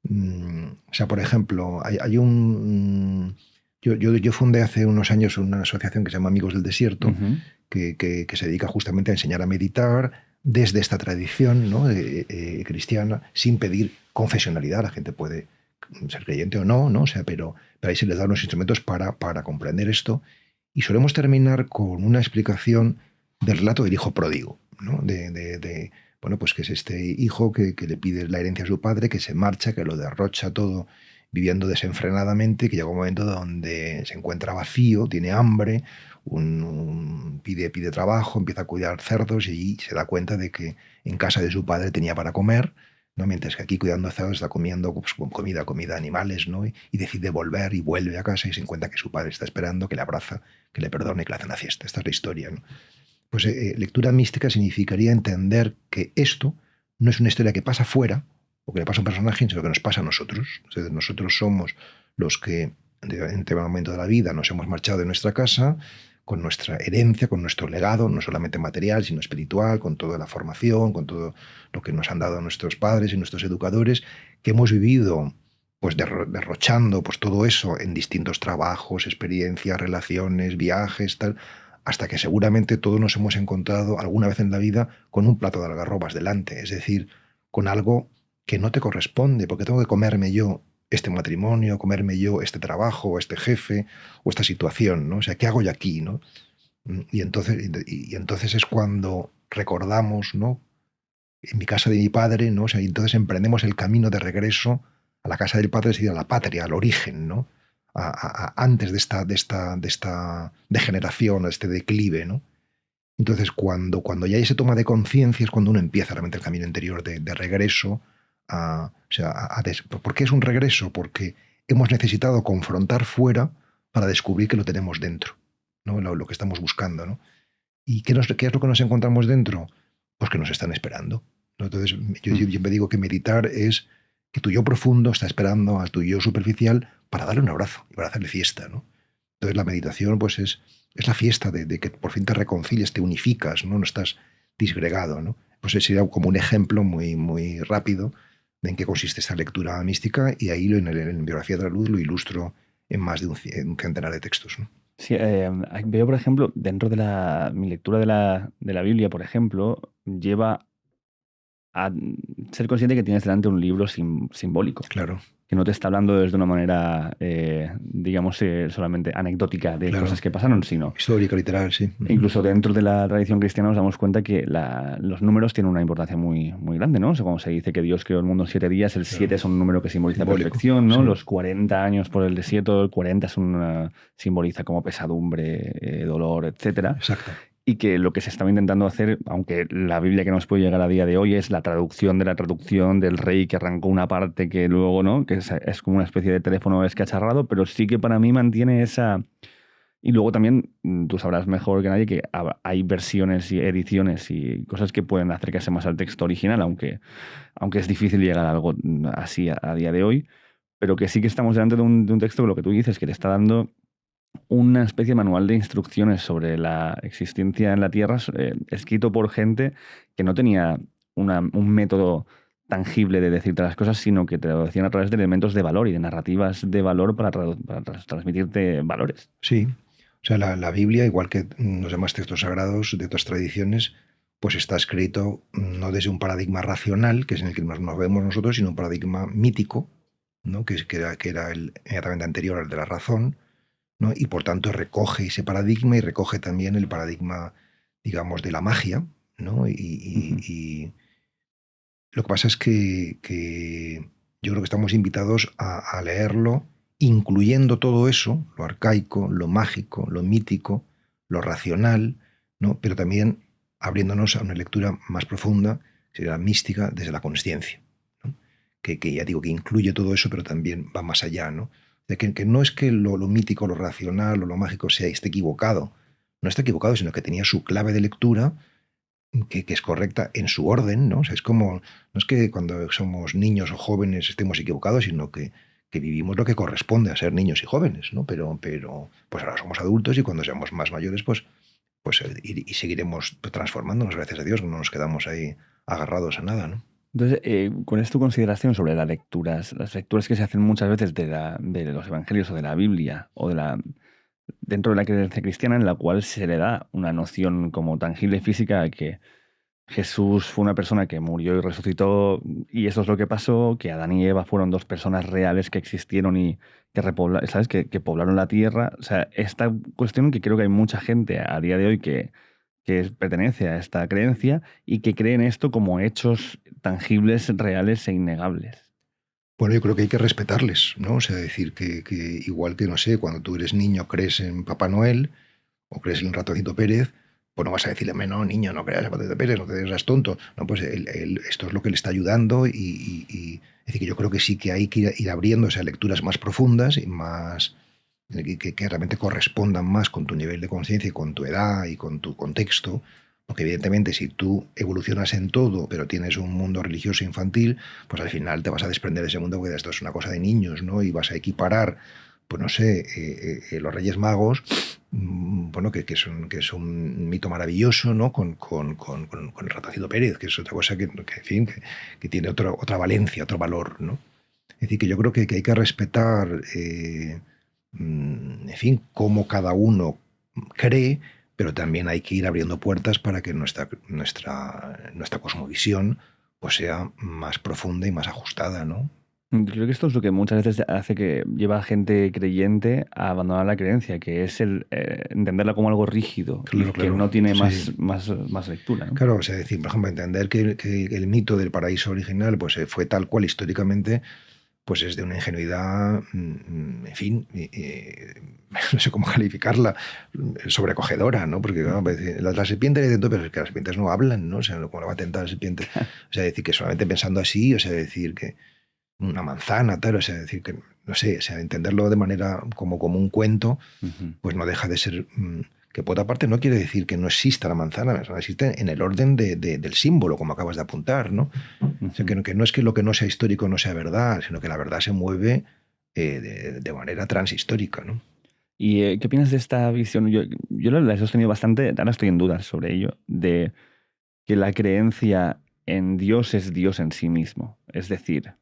o sea, por ejemplo, hay un... Yo fundé hace unos años una asociación que se llama Amigos del Desierto, Ujú. que se dedica justamente a enseñar a meditar desde esta tradición, ¿no? Cristiana, sin pedir confesionalidad. La gente puede ser creyente o no, ¿no? O sea, pero ahí se les da unos instrumentos para comprender esto. Y solemos terminar con una explicación del relato del hijo pródigo, ¿no? Bueno, pues que es este hijo que le pide la herencia a su padre, que se marcha, que lo derrocha todo viviendo desenfrenadamente, que llega un momento donde se encuentra vacío, tiene hambre, pide trabajo, empieza a cuidar cerdos y allí se da cuenta de que en casa de su padre tenía para comer, ¿no? Mientras que aquí cuidando cerdos está comiendo pues, con comida animales, ¿no? Y decide volver y vuelve a casa y se encuentra que su padre está esperando, que le abraza, que le perdone, que le hace una fiesta. Esta es la historia, ¿no? Pues lectura mística significaría entender que esto no es una historia que pasa fuera o que le pasa a un personaje, sino que nos pasa a nosotros. O sea, nosotros somos los que en determinado momento de la vida nos hemos marchado de nuestra casa con nuestra herencia, con nuestro legado, no solamente material, sino espiritual, con toda la formación, con todo lo que nos han dado nuestros padres y nuestros educadores, que hemos vivido pues derrochando pues todo eso en distintos trabajos, experiencias, relaciones, viajes, tal, hasta que seguramente todos nos hemos encontrado alguna vez en la vida con un plato de algarrobas delante, es decir, con algo que no te corresponde, porque tengo que comerme yo este matrimonio, comerme yo este trabajo, o este jefe, o esta situación, ¿no? O sea, ¿qué hago yo aquí, no? Y entonces es cuando recordamos, ¿no? En mi casa de mi padre, ¿no? O sea, y entonces emprendemos el camino de regreso a la casa del padre, es decir, a la patria, al origen, ¿no? Antes de esta degeneración, de este declive, ¿no? Entonces, cuando ya hay ese toma de conciencia es cuando uno empieza realmente el camino interior de regreso. O sea, ¿por qué es un regreso? Porque hemos necesitado confrontar fuera para descubrir que lo tenemos dentro, ¿no? Lo que estamos buscando, ¿no? ¿Y qué es lo que nos encontramos dentro? Pues que nos están esperando, ¿no? Entonces, yo siempre digo que meditar es que tu yo profundo está esperando a tu yo superficial para darle un abrazo y para hacerle fiesta, ¿no? Entonces, la meditación pues es la fiesta de que por fin te reconcilias, te unificas, ¿no? No estás disgregado, ¿no? Pues ese sería como un ejemplo muy, muy rápido de en qué consiste esta lectura mística, y ahí en Biografía de la Luz lo ilustro en más de un centenar de textos, ¿no? Sí, veo, por ejemplo, dentro de mi lectura de la Biblia, por ejemplo, lleva a ser consciente que tienes delante un libro simbólico, Claro, que no te está hablando desde una manera, digamos, solamente anecdótica de claro. cosas que pasaron, sino Histórica, literal, sí. incluso dentro de la tradición cristiana nos damos cuenta que los números tienen una importancia muy, muy grande, ¿no? O sea, cuando se dice que Dios creó el mundo en 7 días, el 7 Claro. es un número que simboliza Simbólico, perfección, ¿no? sí. Los 40 años por el desierto, el 40 simboliza como pesadumbre, dolor, etcétera. Exacto. Y que lo que se estaba intentando hacer, aunque la Biblia que nos puede llegar a día de hoy es la traducción de la traducción del rey que arrancó una parte que luego, ¿no? Que es como una especie de teléfono escacharrado, pero sí que para mí mantiene esa... Y luego también, tú sabrás mejor que nadie que hay versiones y ediciones y cosas que pueden acercarse más al texto original, aunque es difícil llegar a algo así a día de hoy, pero que sí que estamos delante de un texto que lo que tú dices, que te está dando una especie de manual de instrucciones sobre la existencia en la Tierra, escrito por gente que no tenía un método tangible de decirte las cosas, sino que te lo decían a través de elementos de valor y de narrativas de valor para transmitirte valores. Sí. O sea, la Biblia, igual que los demás textos sagrados de otras tradiciones, pues está escrito no desde un paradigma racional, que es en el que nos vemos nosotros, sino un paradigma mítico, ¿no? que era el inmediatamente anterior al de la razón, ¿no? Y por tanto recoge ese paradigma y recoge también el paradigma, digamos, de la magia, ¿no? Y lo que pasa es que yo creo que estamos invitados a leerlo, incluyendo todo eso, lo arcaico, lo mágico, lo mítico, lo racional, ¿no? Pero también abriéndonos a una lectura más profunda, que sería la mística desde la consciencia, ¿no? Que ya digo que incluye todo eso, pero también va más allá, ¿no? De que no es que lo mítico, lo racional o lo mágico esté equivocado, no está equivocado, sino que tenía su clave de lectura que es correcta en su orden, ¿no? O sea, es como, no es que cuando somos niños o jóvenes estemos equivocados, sino que vivimos lo que corresponde a ser niños y jóvenes, ¿no? Pero pues ahora somos adultos y cuando seamos más mayores, pues y seguiremos transformándonos, gracias a Dios, no nos quedamos ahí agarrados a nada, ¿no? Entonces, ¿cuál es tu consideración sobre las lecturas que se hacen muchas veces de los evangelios o de la Biblia o dentro de la creencia cristiana, en la cual se le da una noción como tangible y física de que Jesús fue una persona que murió y resucitó, y eso es lo que pasó, que Adán y Eva fueron dos personas reales que existieron y que ¿sabes? Que poblaron la tierra? O sea, esta cuestión que creo que hay mucha gente a día de hoy que pertenece a esta creencia y que creen esto como hechos tangibles, reales e innegables. Bueno, yo creo que hay que respetarles, ¿no? O sea, decir que igual que, no sé, cuando tú eres niño crees en Papá Noel o crees en Ratoncito Pérez, pues no vas a decirle, no, niño, no creas en Ratoncito Pérez, no te seas tonto. No, pues esto es lo que le está ayudando es decir, que yo creo que sí que hay que ir abriéndose a lecturas más profundas y más que realmente correspondan más con tu nivel de conciencia y con tu edad y con tu contexto. Porque evidentemente si tú evolucionas en todo, pero tienes un mundo religioso infantil, pues al final te vas a desprender de ese mundo porque esto es una cosa de niños, ¿no? Y vas a equiparar, pues no sé, los Reyes Magos, bueno, que es un mito maravilloso, ¿no? Con el Ratoncito Pérez, que es otra cosa en fin, que tiene otra valencia, otro valor, ¿no? Es decir, que yo creo que hay que respetar, en fin, cómo cada uno cree, pero también hay que ir abriendo puertas para que nuestra cosmovisión pues sea más profunda y más ajustada, ¿no? Creo que esto es lo que muchas veces hace que lleva a gente creyente a abandonar la creencia, que es el entenderla como algo rígido Claro, y que claro. no tiene Sí. más lectura, ¿no? Claro, o sea, decir, por ejemplo, entender que el mito del paraíso original pues, fue tal cual históricamente, pues es de una ingenuidad, en fin, no sé cómo calificarla, sobrecogedora, ¿no? Porque claro, la serpiente le tentó, pero es que las serpientes no hablan, ¿no? O sea, ¿cómo le va a tentar la serpiente? O sea, decir que solamente pensando así, o sea, decir que una manzana, tal, o sea, decir que, no sé, o sea, entenderlo de manera como un cuento, Ujú. pues no deja de ser que por otra parte no quiere decir que no exista la manzana, existe en el orden del símbolo, como acabas de apuntar, ¿no? O sea, que no es que lo que no sea histórico no sea verdad, sino que la verdad se mueve de manera transhistórica, ¿no? ¿Y qué opinas de esta visión? Yo la he sostenido bastante, ahora estoy en dudas sobre ello, de que la creencia en Dios es Dios en sí mismo. Es decir,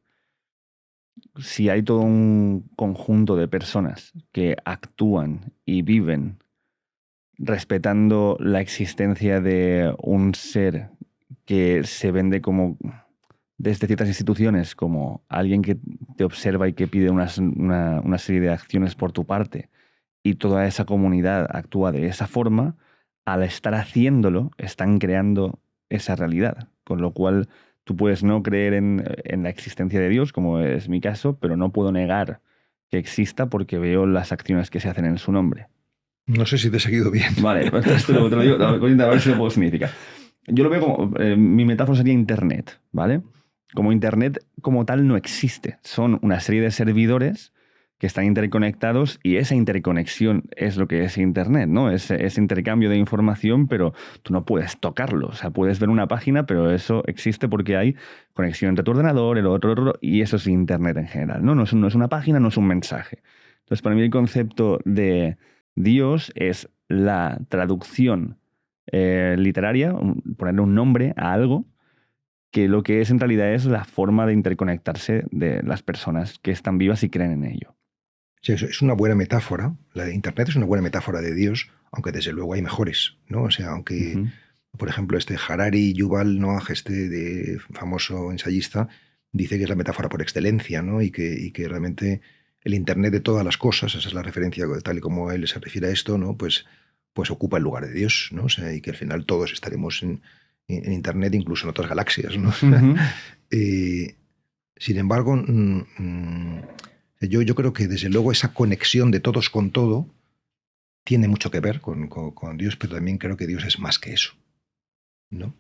si hay todo un conjunto de personas que actúan y viven respetando la existencia de un ser que se vende como desde ciertas instituciones como alguien que te observa y que pide una serie de acciones por tu parte, y toda esa comunidad actúa de esa forma, al estar haciéndolo, están creando esa realidad. Con lo cual, tú puedes no creer en la existencia de Dios, como es mi caso, pero no puedo negar que exista porque veo las acciones que se hacen en su nombre. No sé si te he seguido bien. Vale, pues esto te lo digo, a ver si lo puedo significar. Yo lo veo como, mi metáfora sería Internet, ¿vale? Como Internet como tal no existe. Son una serie de servidores que están interconectados y esa interconexión es lo que es Internet, ¿no? Ese intercambio de información, pero tú no puedes tocarlo. O sea, puedes ver una página, pero eso existe porque hay conexión entre tu ordenador, el otro, y eso es Internet en general, ¿no? No es una página, no es un mensaje. Entonces, para mí el concepto de Dios es la traducción literaria, ponerle un nombre a algo, que lo que es en realidad es la forma de interconectarse de las personas que están vivas y creen en ello. Sí, es una buena metáfora. La de Internet es una buena metáfora de Dios, aunque desde luego hay mejores, ¿no? O sea, aunque, por ejemplo, Harari Yuval Noah, famoso ensayista, dice que es la metáfora por excelencia, ¿no? Y que realmente el Internet de todas las cosas, esa es la referencia tal y como él se refiere a esto, ¿no? Pues ocupa el lugar de Dios, ¿no? O sea, y que al final todos estaremos en Internet, incluso en otras galaxias, ¿no? Sin embargo, yo creo que desde luego esa conexión de todos con todo tiene mucho que ver con Dios, pero también creo que Dios es más que eso, ¿no?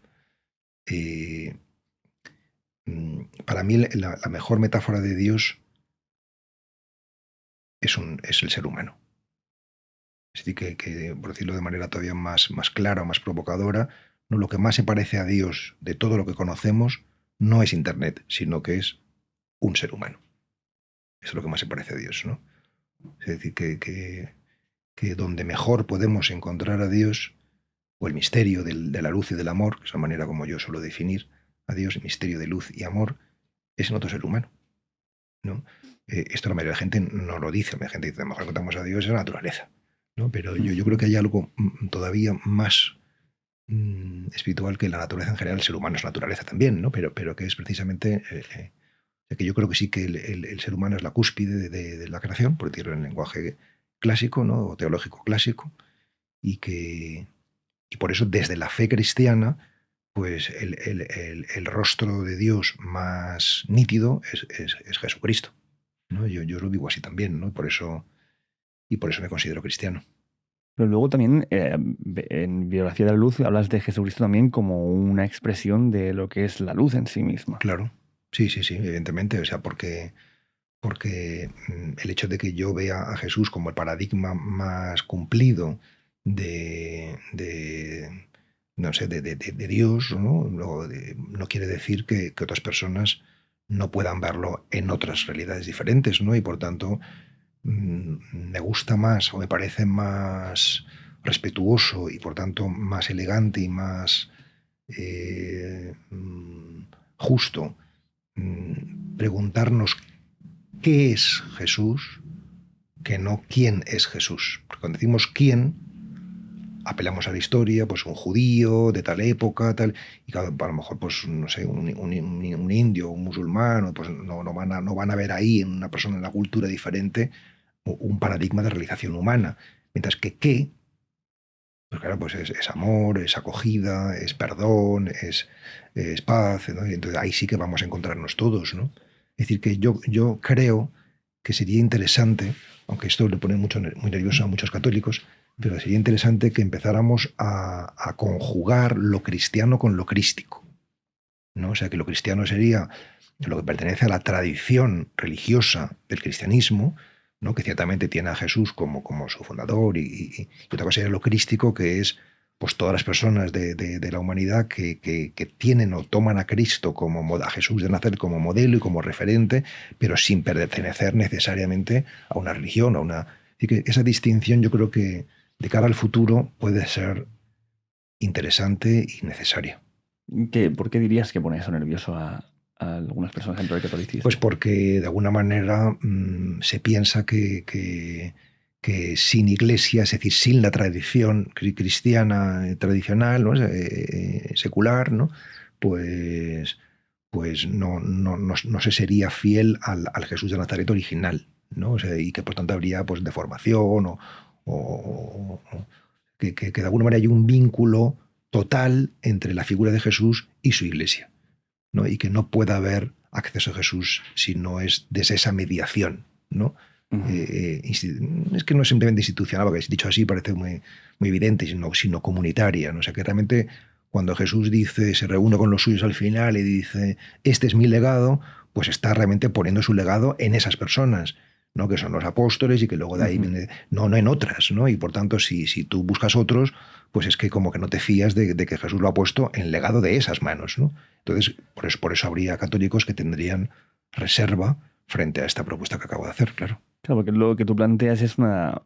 Para mí la mejor metáfora de Dios es el ser humano. Es decir, que por decirlo de manera todavía más clara o más provocadora, ¿no? Lo que más se parece a Dios de todo lo que conocemos no es Internet, sino que es un ser humano. Eso es lo que más se parece a Dios, ¿no? Es decir, que donde mejor podemos encontrar a Dios, o el misterio de la luz y del amor, que es la manera como yo suelo definir a Dios, el misterio de luz y amor, es en otro ser humano, ¿no? Esto la mayoría de la gente no lo dice. La gente dice, a lo mejor encontramos a Dios en la naturaleza, ¿no? Pero yo creo que hay algo todavía más espiritual que la naturaleza en general. El ser humano es naturaleza también, ¿no? Pero que es precisamente... que yo creo que sí que el ser humano es la cúspide de la creación, por decirlo en lenguaje clásico, ¿no? O teológico clásico, y por eso desde la fe cristiana, pues el rostro de Dios más nítido es Jesucristo, ¿no? Yo lo vivo así también, ¿no? Por eso me considero cristiano. Pero luego también en Biografía de la Luz hablas de Jesucristo también como una expresión de lo que es la luz en sí misma. Claro, sí, evidentemente. O sea, porque el hecho de que yo vea a Jesús como el paradigma más cumplido de Dios, ¿no? No quiere decir que otras personas no puedan verlo en otras realidades diferentes, ¿no? Y por tanto, me gusta más o me parece más respetuoso y por tanto más elegante y más justo preguntarnos qué es Jesús que no quién es Jesús. Porque cuando decimos quién, apelamos a la historia, pues un judío de tal época, tal, y a lo mejor, pues no sé, un indio, un musulmán, pues no van a ver ahí en una persona en la cultura diferente un paradigma de realización humana. Mientras que qué, pues claro, pues es amor, es acogida, es perdón, es paz, ¿no? Y entonces ahí sí que vamos a encontrarnos todos, ¿no? Es decir, que yo creo que sería interesante, aunque esto le pone muy nervioso a muchos católicos, pero sería interesante que empezáramos a conjugar lo cristiano con lo crístico, ¿no? O sea, que lo cristiano sería lo que pertenece a la tradición religiosa del cristianismo, ¿no? Que ciertamente tiene a Jesús como su fundador, y otra cosa es lo crístico, que es pues todas las personas de la humanidad que tienen o toman a Cristo a Jesús de Nazaret como modelo y como referente, pero sin pertenecer necesariamente a una religión, Así que esa distinción, yo creo que de cara al futuro puede ser interesante y necesaria. ¿Por qué dirías que pone eso nervioso a algunas personas dentro del catolicismo? Pues porque de alguna manera se piensa que sin iglesia, es decir, sin la tradición cristiana tradicional, ¿no? Secular, ¿no? Pues, pues no se sería fiel al Jesús de Nazaret original, ¿no? O sea, y que por tanto habría pues, deformación o que de alguna manera hay un vínculo total entre la figura de Jesús y su iglesia, ¿no? Y que no pueda haber acceso a Jesús si no es desde esa mediación, ¿no? Es que no es simplemente institucional, porque dicho así parece muy evidente, sino comunitaria, ¿no? O sea, que realmente cuando Jesús dice, se reúne con los suyos al final y dice, este es mi legado, pues está realmente poniendo su legado en esas personas, ¿no? Que son los apóstoles, y que luego de ahí viene, no en otras, ¿no? Y por tanto, si tú buscas otros, pues es que como que no te fías de que Jesús lo ha puesto en el legado de esas manos, ¿no? Entonces, por eso habría católicos que tendrían reserva frente a esta propuesta que acabo de hacer, claro. Claro, porque lo que tú planteas es una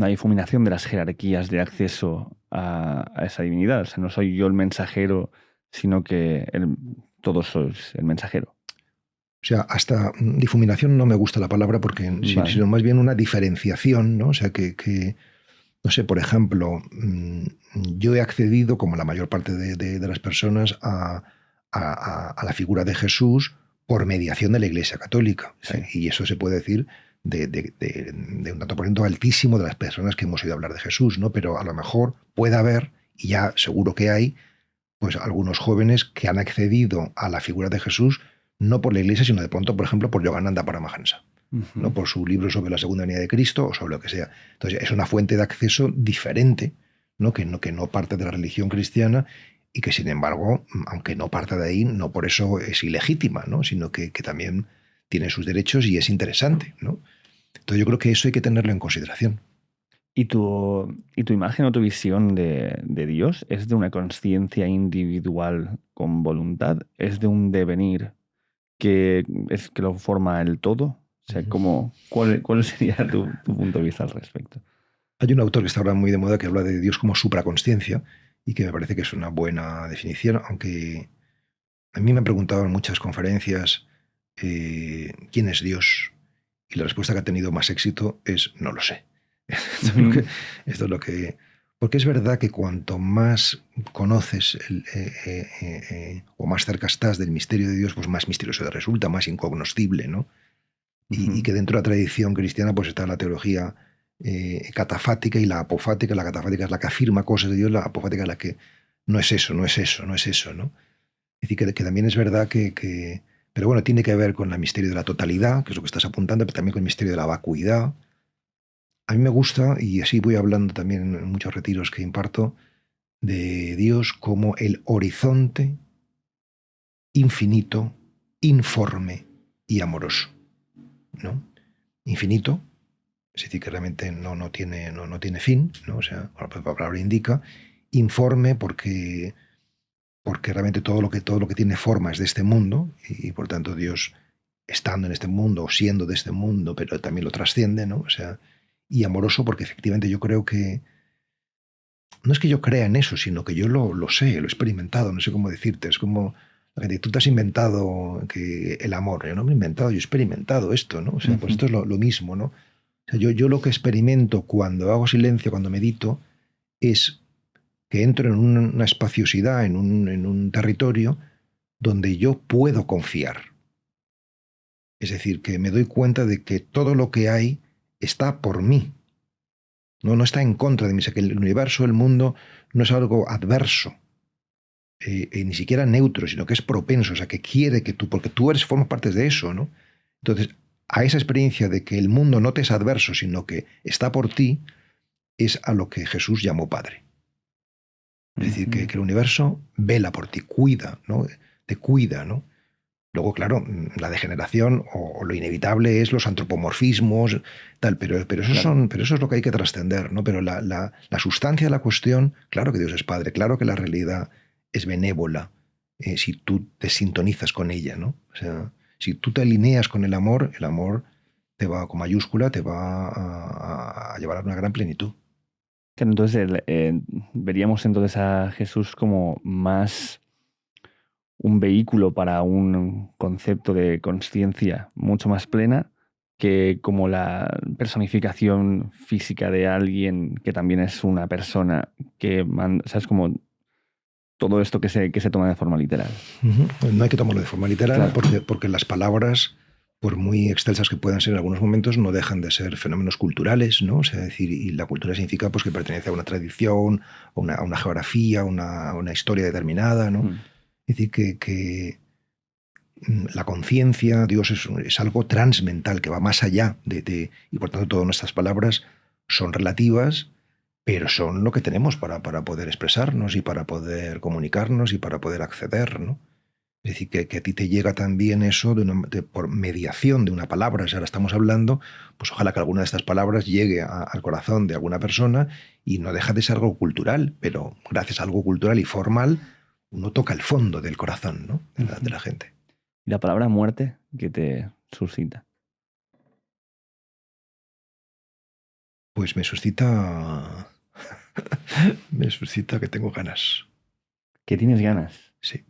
difuminación de las jerarquías de acceso a esa divinidad. O sea, no soy yo el mensajero, sino que todos sois el mensajero. O sea, hasta difuminación no me gusta la palabra, porque sino más bien una diferenciación, ¿no? O sea, que no sé, por ejemplo, yo he accedido, como la mayor parte de las personas, a la figura de Jesús por mediación de la Iglesia Católica. Sí. Y eso se puede decir de un tanto por ciento altísimo de las personas que hemos oído hablar de Jesús, ¿no? Pero a lo mejor puede haber, y ya seguro que hay, pues algunos jóvenes que han accedido a la figura de Jesús no por la Iglesia, sino de pronto, por ejemplo, por Yogananda Paramahansa, ¿no? Por su libro sobre la segunda venida de Cristo o sobre lo que sea. Entonces, es una fuente de acceso diferente, ¿no? Que no parte de la religión cristiana, y que, sin embargo, aunque no parte de ahí, no por eso es ilegítima, ¿no? Sino que también tiene sus derechos y es interesante, ¿no? Entonces, yo creo que eso hay que tenerlo en consideración. ¿Y tu imagen o tu visión de Dios es de una conciencia individual con voluntad? ¿Es de un devenir que lo forma el todo? O sea, ¿cuál sería tu punto de vista al respecto? Hay un autor que está ahora muy de moda que habla de Dios como supraconsciencia, y que me parece que es una buena definición, aunque a mí me han preguntado en muchas conferencias ¿quién es Dios? Y la respuesta que ha tenido más éxito es no lo sé. Esto es lo que... Porque es verdad que cuanto más conoces o más cerca estás del misterio de Dios, pues más misterioso te resulta, más incognoscible, ¿no? Y que dentro de la tradición cristiana pues está la teología catafática y la apofática. La catafática es la que afirma cosas de Dios, la apofática es la que no es eso, ¿no? Es decir, que también es verdad pero bueno, tiene que ver con el misterio de la totalidad, que es lo que estás apuntando, pero también con el misterio de la vacuidad. A mí me gusta, y así voy hablando también en muchos retiros que imparto, de Dios como el horizonte infinito, informe y amoroso, ¿no? Infinito, es decir, que realmente no tiene fin, ¿no? O sea, la palabra indica. Informe porque realmente todo lo que tiene forma es de este mundo, y por tanto Dios, estando en este mundo o siendo de este mundo, pero también lo trasciende, ¿no? O sea, y amoroso porque efectivamente yo creo que no es que yo crea en eso, sino que yo lo sé, lo he experimentado, no sé cómo decirte. Es como que tú te has inventado que el amor. Yo no me he inventado, yo he experimentado esto, ¿no? O sea, pues esto es lo mismo, ¿no? O sea, yo lo que experimento cuando hago silencio, cuando medito, es que entro en una espaciosidad, en un territorio donde yo puedo confiar. Es decir, que me doy cuenta de que todo lo que hay está por mí. No está en contra de mí. O sea, que el universo, el mundo, no es algo adverso, ni siquiera neutro, sino que es propenso, o sea, que quiere que tú, porque tú formas parte de eso, ¿no? Entonces, a esa experiencia de que el mundo no te es adverso, sino que está por ti, es a lo que Jesús llamó Padre. Es decir, que el universo vela por ti, cuida, ¿no? Te cuida, ¿no? Luego, claro, la degeneración o lo inevitable es los antropomorfismos, tal, Claro. pero eso es lo que hay que trascender, ¿no? Pero la sustancia de la cuestión, claro que Dios es Padre, claro que la realidad es benévola, si tú te sintonizas con ella, ¿no? O sea, si tú te alineas con el amor te va, con mayúscula, te va a llevar a una gran plenitud. Claro, entonces veríamos entonces a Jesús como más un vehículo para un concepto de consciencia mucho más plena que como la personificación física de alguien que también es una persona que, ¿sabes? Como todo esto que se toma de forma literal. Pues no hay que tomarlo de forma literal Claro. porque las palabras, por muy excelsas que puedan ser en algunos momentos, no dejan de ser fenómenos culturales, ¿no? O sea, decir, y la cultura significa pues, que pertenece a una tradición, a una geografía, a una historia determinada, ¿no? Mm. Es decir, que la conciencia, Dios es algo transmental, que va más allá y por tanto todas nuestras palabras son relativas, pero son lo que tenemos para poder expresarnos y para poder comunicarnos y para poder acceder, ¿no? Es decir, que a ti te llega también eso por mediación de una palabra. Si ahora estamos hablando, pues ojalá que alguna de estas palabras llegue al corazón de alguna persona y no deja de ser algo cultural, pero gracias a algo cultural y formal, uno toca el fondo del corazón, ¿no? De la gente. ¿Y la palabra muerte que te suscita? Pues me suscita, me suscita que tengo ganas. ¿Que tienes ganas? Sí,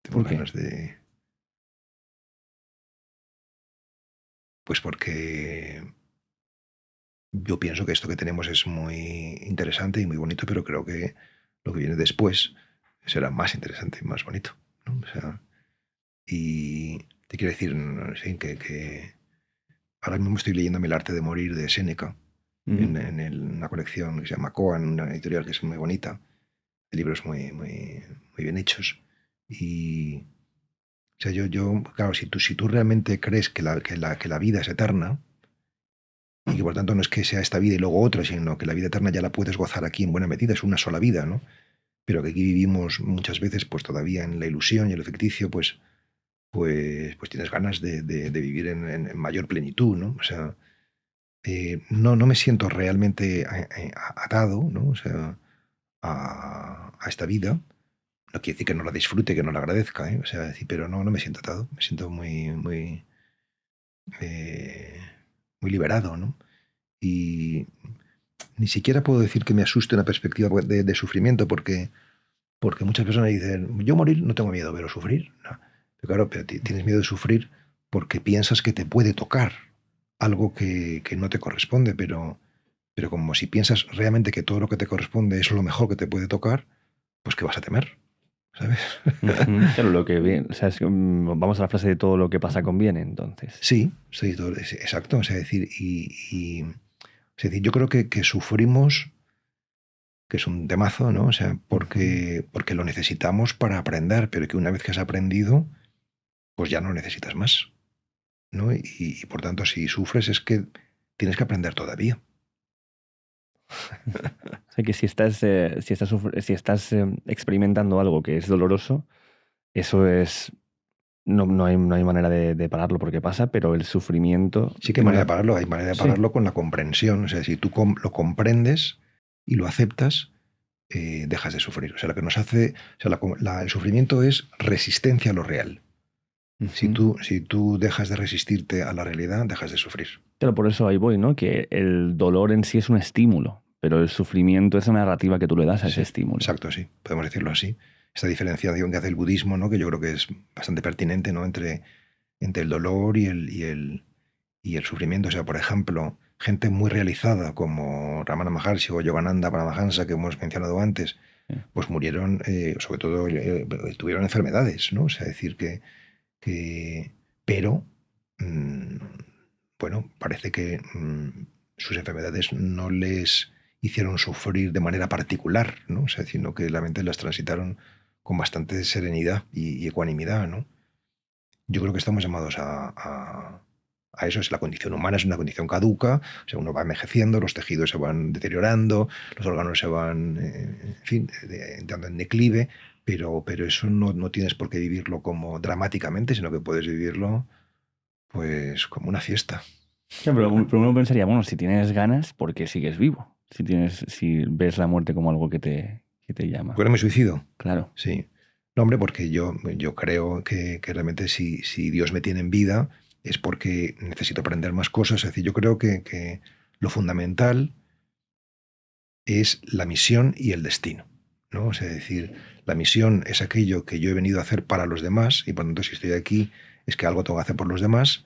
tengo ¿Por qué? ganas de... Pues porque yo pienso que esto que tenemos es muy interesante y muy bonito, pero creo que lo que viene después será más interesante y más bonito, ¿no? O sea, y te quiero decir, no sé, que ahora mismo estoy leyéndome El arte de morir de Séneca Ujú. en una colección que se llama Coan, una editorial que es muy bonita, de libros muy bien hechos. Y, o sea, claro, si tú realmente crees que la vida es eterna, y que por tanto no es que sea esta vida y luego otra, sino que la vida eterna ya la puedes gozar aquí en buena medida, es una sola vida, ¿no? Pero que aquí vivimos muchas veces pues todavía en la ilusión y en lo ficticio, pues tienes ganas de vivir en mayor plenitud, ¿no? O sea, no me siento realmente atado, ¿no? O sea, a esta vida. No quiere decir que no la disfrute, que no la agradezca, ¿eh? O sea, pero no me siento atado, me siento eh, muy liberado, ¿no? Y ni siquiera puedo decir que me asuste una perspectiva de sufrimiento, porque muchas personas dicen, yo morir no tengo miedo, pero sufrir, no. Pero claro, pero tienes miedo de sufrir porque piensas que te puede tocar algo que no te corresponde, pero como si piensas realmente que todo lo que te corresponde es lo mejor que te puede tocar, pues ¿qué vas a temer? ¿Sabes? Ujú. Claro, lo que viene, o sea, vamos a la frase de todo lo que pasa conviene, entonces. Sí, sí, exacto. O sea, decir, es decir, yo creo que sufrimos, que es un temazo, ¿no? O sea, porque lo necesitamos para aprender, pero que una vez que has aprendido, pues ya no necesitas más, ¿no? Y por tanto, si sufres es que tienes que aprender todavía. O sea, que si estás experimentando algo que es doloroso, eso es. No hay manera de pararlo porque pasa, pero el sufrimiento Sí que hay de manera de manera. pararlo, hay manera de Sí. pararlo con la comprensión. O sea, si tú lo comprendes y lo aceptas, dejas de sufrir. O sea, lo que nos hace, o sea, el sufrimiento es resistencia a lo real. Ujú. Si tú dejas de resistirte a la realidad, dejas de sufrir. Claro, por eso ahí voy, ¿no? Que el dolor en sí es un estímulo, pero el sufrimiento es una narrativa que tú le das a ese Sí, estímulo. exacto, sí, podemos decirlo así. Esta diferenciación que hace el budismo, ¿no? Que yo creo que es bastante pertinente, ¿no? Entre el dolor y el sufrimiento. O sea, por ejemplo, gente muy realizada como Ramana Maharshi o Yogananda Paramahansa, que hemos mencionado antes, Sí. pues murieron, sobre todo, tuvieron enfermedades, ¿no? O sea, decir pero, mm, bueno, parece que sus enfermedades no les hicieron sufrir de manera particular, ¿no? O sea, sino que realmente las transitaron con bastante serenidad y ecuanimidad, ¿no? Yo creo que estamos llamados a eso. Es la condición humana, es una condición caduca, o sea, uno va envejeciendo, los tejidos se van deteriorando, los órganos se van, en fin, entrando en declive, pero eso no tienes por qué vivirlo como dramáticamente, sino que puedes vivirlo pues como una fiesta. Ya, pero uno pensaría, bueno, si tienes ganas, ¿por qué sigues vivo? Si ves la muerte como algo que te llama. ¿Por qué no me suicido? Claro. Sí. No, hombre, porque yo creo que realmente si Dios me tiene en vida es porque necesito aprender más cosas. Es decir, yo creo que lo fundamental es la misión y el destino, ¿no? O sea, es decir, la misión es aquello que yo he venido a hacer para los demás y por lo tanto si estoy aquí es que algo tengo que hacer por los demás.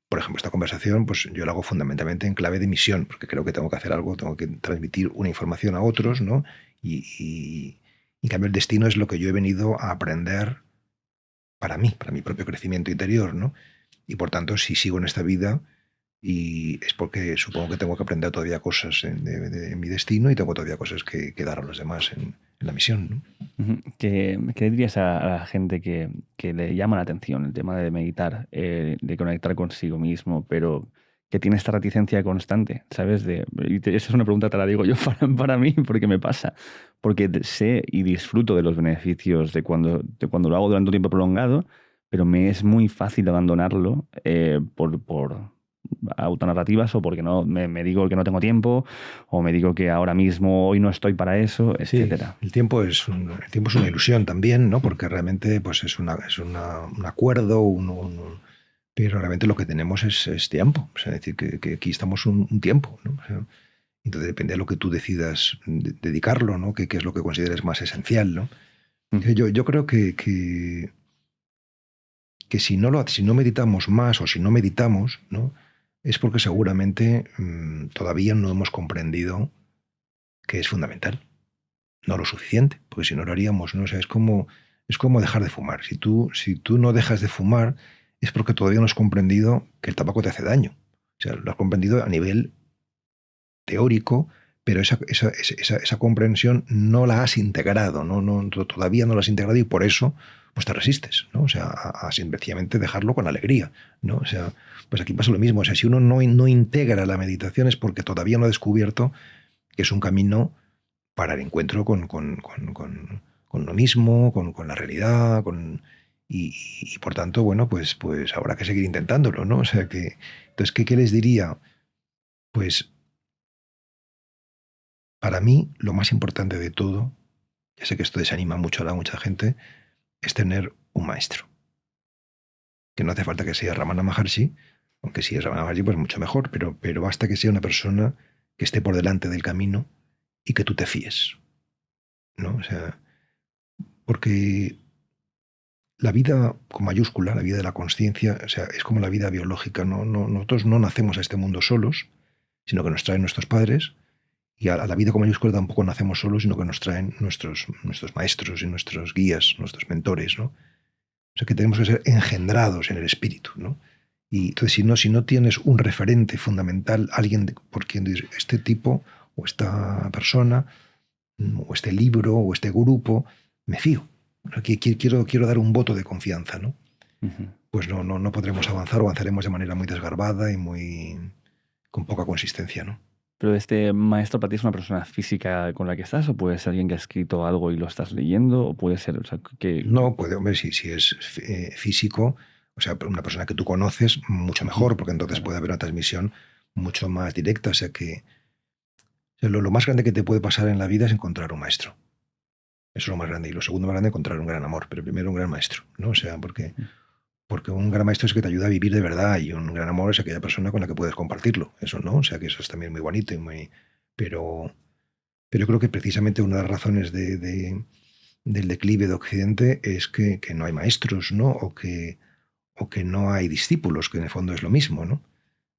Por ejemplo, esta conversación pues yo la hago fundamentalmente en clave de misión, porque creo que tengo que hacer algo, tengo que transmitir una información a otros, ¿no? Y en cambio el destino es lo que yo he venido a aprender para mi propio crecimiento interior, ¿no? Y por tanto, si sigo en esta vida, y es porque supongo que tengo que aprender todavía cosas en mi destino y tengo todavía cosas que dar a los demás en la misión, ¿no? Ujú. ¿Qué le dirías a la gente que le llama la atención el tema de meditar, de conectar consigo mismo, pero que tiene esta reticencia constante, ¿sabes? Esa es una pregunta, te la digo yo para mí, porque me pasa. Porque sé y disfruto de los beneficios de cuando lo hago durante un tiempo prolongado, pero me es muy fácil abandonarlo por autonarrativas o porque no me digo que no tengo tiempo o me digo que ahora mismo hoy no estoy para eso, Sí, etcétera. el tiempo es una ilusión también, ¿no? Porque realmente pues un acuerdo, pero realmente lo que tenemos es tiempo. O sea, es decir, que aquí estamos un tiempo, ¿no? O sea, entonces depende de lo que tú decidas dedicarlo, ¿no? ¿Qué es lo que consideres más esencial, ¿no? Yo creo que si no meditamos más o si no meditamos, ¿no? Es porque seguramente todavía no hemos comprendido que es fundamental. No lo suficiente, porque si no lo haríamos, ¿no? O sea, es como dejar de fumar. Si tú no dejas de fumar, es porque todavía no has comprendido que el tabaco te hace daño. O sea, lo has comprendido a nivel teórico, pero esa comprensión no la has integrado, todavía no la has integrado y por eso pues te resistes, ¿no? O sea, a sencillamente dejarlo con alegría, ¿no? O sea, pues aquí pasa lo mismo. O sea, si uno no integra la meditación es porque todavía no ha descubierto que es un camino para el encuentro con lo mismo, con la realidad, y por tanto, bueno, pues habrá que seguir intentándolo, ¿no? O sea que, entonces, ¿qué les diría? Pues para mí lo más importante de todo, ya sé que esto desanima mucho a mucha gente, es tener un maestro. Que no hace falta que sea Ramana Maharshi, aunque si es Ramana Maharshi, pues mucho mejor, pero basta que sea una persona que esté por delante del camino y que tú te fíes, ¿no? O sea, porque la vida con mayúscula, la vida de la conciencia, o sea, es como la vida biológica. Nosotros no nacemos a este mundo solos, sino que nos traen nuestros padres, y a la vida con mayúscula tampoco nacemos solos, sino que nos traen nuestros maestros y nuestros guías, nuestros mentores, ¿no? O sea, que tenemos que ser engendrados en el espíritu, ¿no? Y entonces, si no tienes un referente fundamental, alguien por quien decir, este tipo, o esta persona, o este libro, o este grupo, me fío. O sea, quiero dar un voto de confianza, ¿no? Ujú. Pues no podremos avanzar o avanzaremos de manera muy desgarbada y con poca consistencia, ¿no? Pero este maestro para ti es una persona física con la que estás, o puede ser alguien que ha escrito algo y lo estás leyendo, o puede ser, o sea, No, puede, hombre, si es físico, o sea, una persona que tú conoces, mucho mejor, porque entonces Claro. puede haber una transmisión mucho más directa. O sea que o sea, lo más grande que te puede pasar en la vida es encontrar un maestro. Eso es lo más grande. Y lo segundo más grande, encontrar un gran amor, pero primero un gran maestro, ¿no? O sea, porque un gran maestro es que te ayuda a vivir de verdad y un gran amor es aquella persona con la que puedes compartirlo. Eso, ¿no? O sea, que eso es también muy bonito y muy... Pero, pero yo creo que precisamente una de las razones del declive de Occidente es que no hay maestros, ¿no? O que no hay discípulos, que en el fondo es lo mismo, ¿no?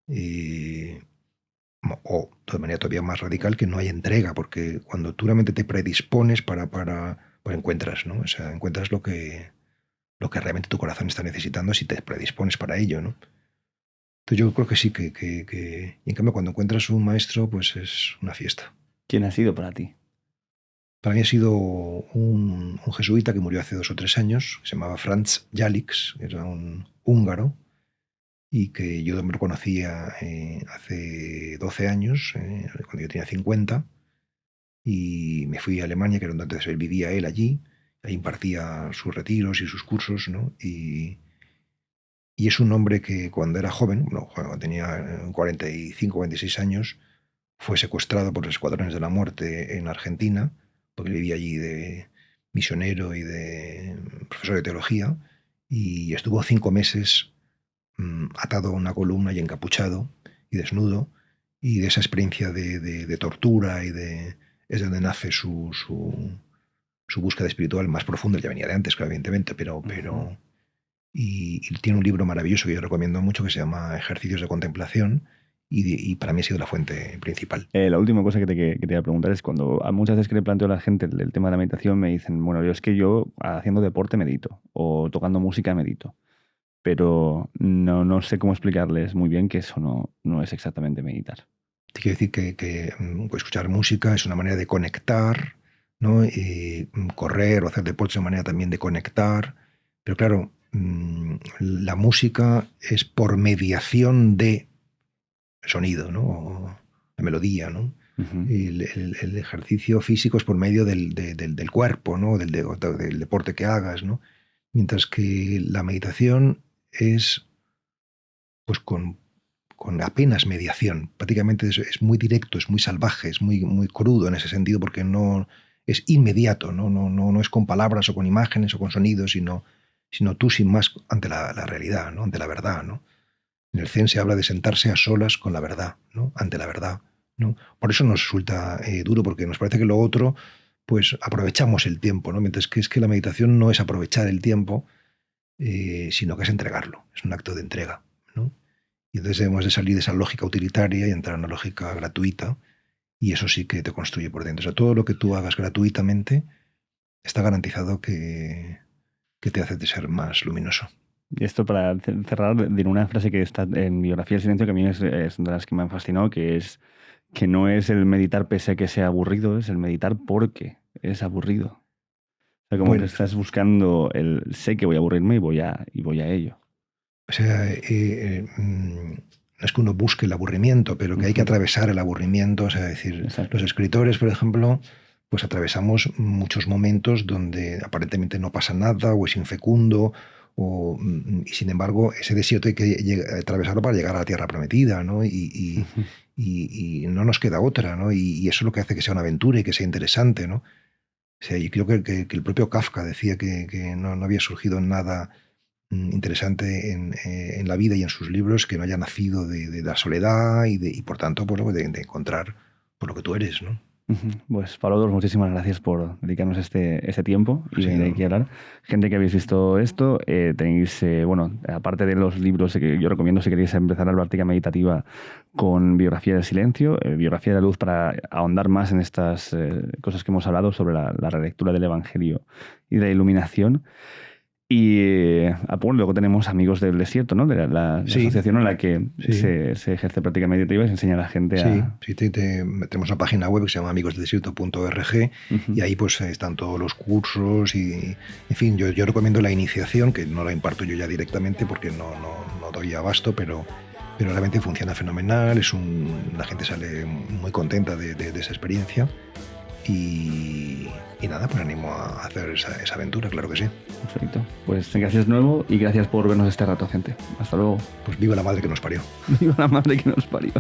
Y, o de manera todavía más radical, que no hay entrega, porque cuando tú realmente te predispones pues encuentras, ¿no? O sea, encuentras lo que realmente tu corazón está necesitando si te predispones para ello, ¿no? Entonces yo creo que sí, y en cambio cuando encuentras un maestro, pues es una fiesta. ¿Quién ha sido para ti? Para mí ha sido un jesuita que murió hace 2 o 3 años, que se llamaba Franz Jalix, era un húngaro, y que yo me lo conocía hace 12 años, cuando yo tenía 50, y me fui a Alemania, que era donde él vivía él allí ahí impartía sus retiros y sus cursos, ¿no? Y es un hombre que cuando era joven, bueno, cuando tenía 45, 46 años, fue secuestrado por los escuadrones de la muerte en Argentina, porque vivía allí de misionero y de profesor de teología, y estuvo 5 meses atado a una columna y encapuchado y desnudo, y de esa experiencia de tortura es de donde nace su búsqueda espiritual más profunda. Ya venía de antes, claro, evidentemente, pero y tiene un libro maravilloso que yo recomiendo mucho que se llama Ejercicios de Contemplación, y para mí ha sido la fuente principal. La última cosa que te iba a preguntar es cuando a muchas veces que le planteo a la gente el tema de la meditación me dicen, bueno, es que yo haciendo deporte medito o tocando música medito, pero no sé cómo explicarles muy bien que eso no es exactamente meditar. Te quiero decir que escuchar música es una manera de conectar, ¿no? Y correr o hacer deporte es una manera también de conectar, pero claro, la música es por mediación de sonido, ¿no? O la melodía, ¿no? Uh-huh. El ejercicio físico es por medio del cuerpo, ¿no? Del deporte que hagas, ¿no? Mientras que la meditación es pues con apenas mediación. Prácticamente es muy directo, es muy salvaje, es muy, muy crudo en ese sentido, porque no es inmediato, no es con palabras o con imágenes o con sonidos, sino tú sin más ante la realidad, ¿no? Ante la verdad, ¿no? En el Zen se habla de sentarse a solas con la verdad, ¿no? Ante la verdad, ¿no? Por eso nos resulta duro, porque nos parece que lo otro, pues aprovechamos el tiempo, ¿no? Mientras que es que la meditación no es aprovechar el tiempo, sino que es entregarlo, es un acto de entrega, ¿no? Y entonces debemos de salir de esa lógica utilitaria y entrar en una lógica gratuita, y eso sí que te construye por dentro. O sea, todo lo que tú hagas gratuitamente está garantizado que te hace de ser más luminoso. Y esto para cerrar, diré una frase que está en Biografía del Silencio, que a mí es de las que me han fascinado, que es que no es el meditar pese a que sea aburrido, es el meditar porque es aburrido. O sea, como que estás buscando sé que voy a aburrirme y voy a ello. O sea, no es que uno busque el aburrimiento, pero que hay que atravesar el aburrimiento. O sea, decir, exacto, los escritores, por ejemplo, pues atravesamos muchos momentos donde aparentemente no pasa nada o es infecundo, y sin embargo ese desierto hay que atravesarlo para llegar a la tierra prometida, ¿no? Y no nos queda otra, ¿no? Y eso es lo que hace que sea una aventura y que sea interesante, ¿no? O sea, yo creo que el propio Kafka decía que no había surgido nada interesante en la vida y en sus libros que no haya nacido de la soledad y por tanto pues, de encontrar por lo que tú eres, ¿no? Pues Pablo Dors, muchísimas gracias por dedicarnos este tiempo y venir aquí a hablar. Gente que habéis visto esto, tenéis, bueno, aparte de los libros que yo recomiendo si queréis empezar la práctica meditativa con Biografía del Silencio, Biografía de la Luz para ahondar más en estas cosas que hemos hablado sobre la relectura del Evangelio y de la iluminación. Y luego tenemos Amigos del Desierto, ¿no? De la asociación en la que se ejerce práctica meditativa y se enseña a la gente a... Sí, tenemos una página web que se llama amigosdeldesierto.org y ahí pues están todos los cursos y, en fin, yo recomiendo la iniciación, que no la imparto yo ya directamente porque no doy abasto, pero realmente funciona fenomenal, la gente sale muy contenta de esa experiencia. Y nada, pues animo a hacer esa aventura, claro que sí. Perfecto. Pues gracias de nuevo y gracias por vernos este rato, gente. Hasta luego. Pues viva la madre que nos parió. Viva la madre que nos parió.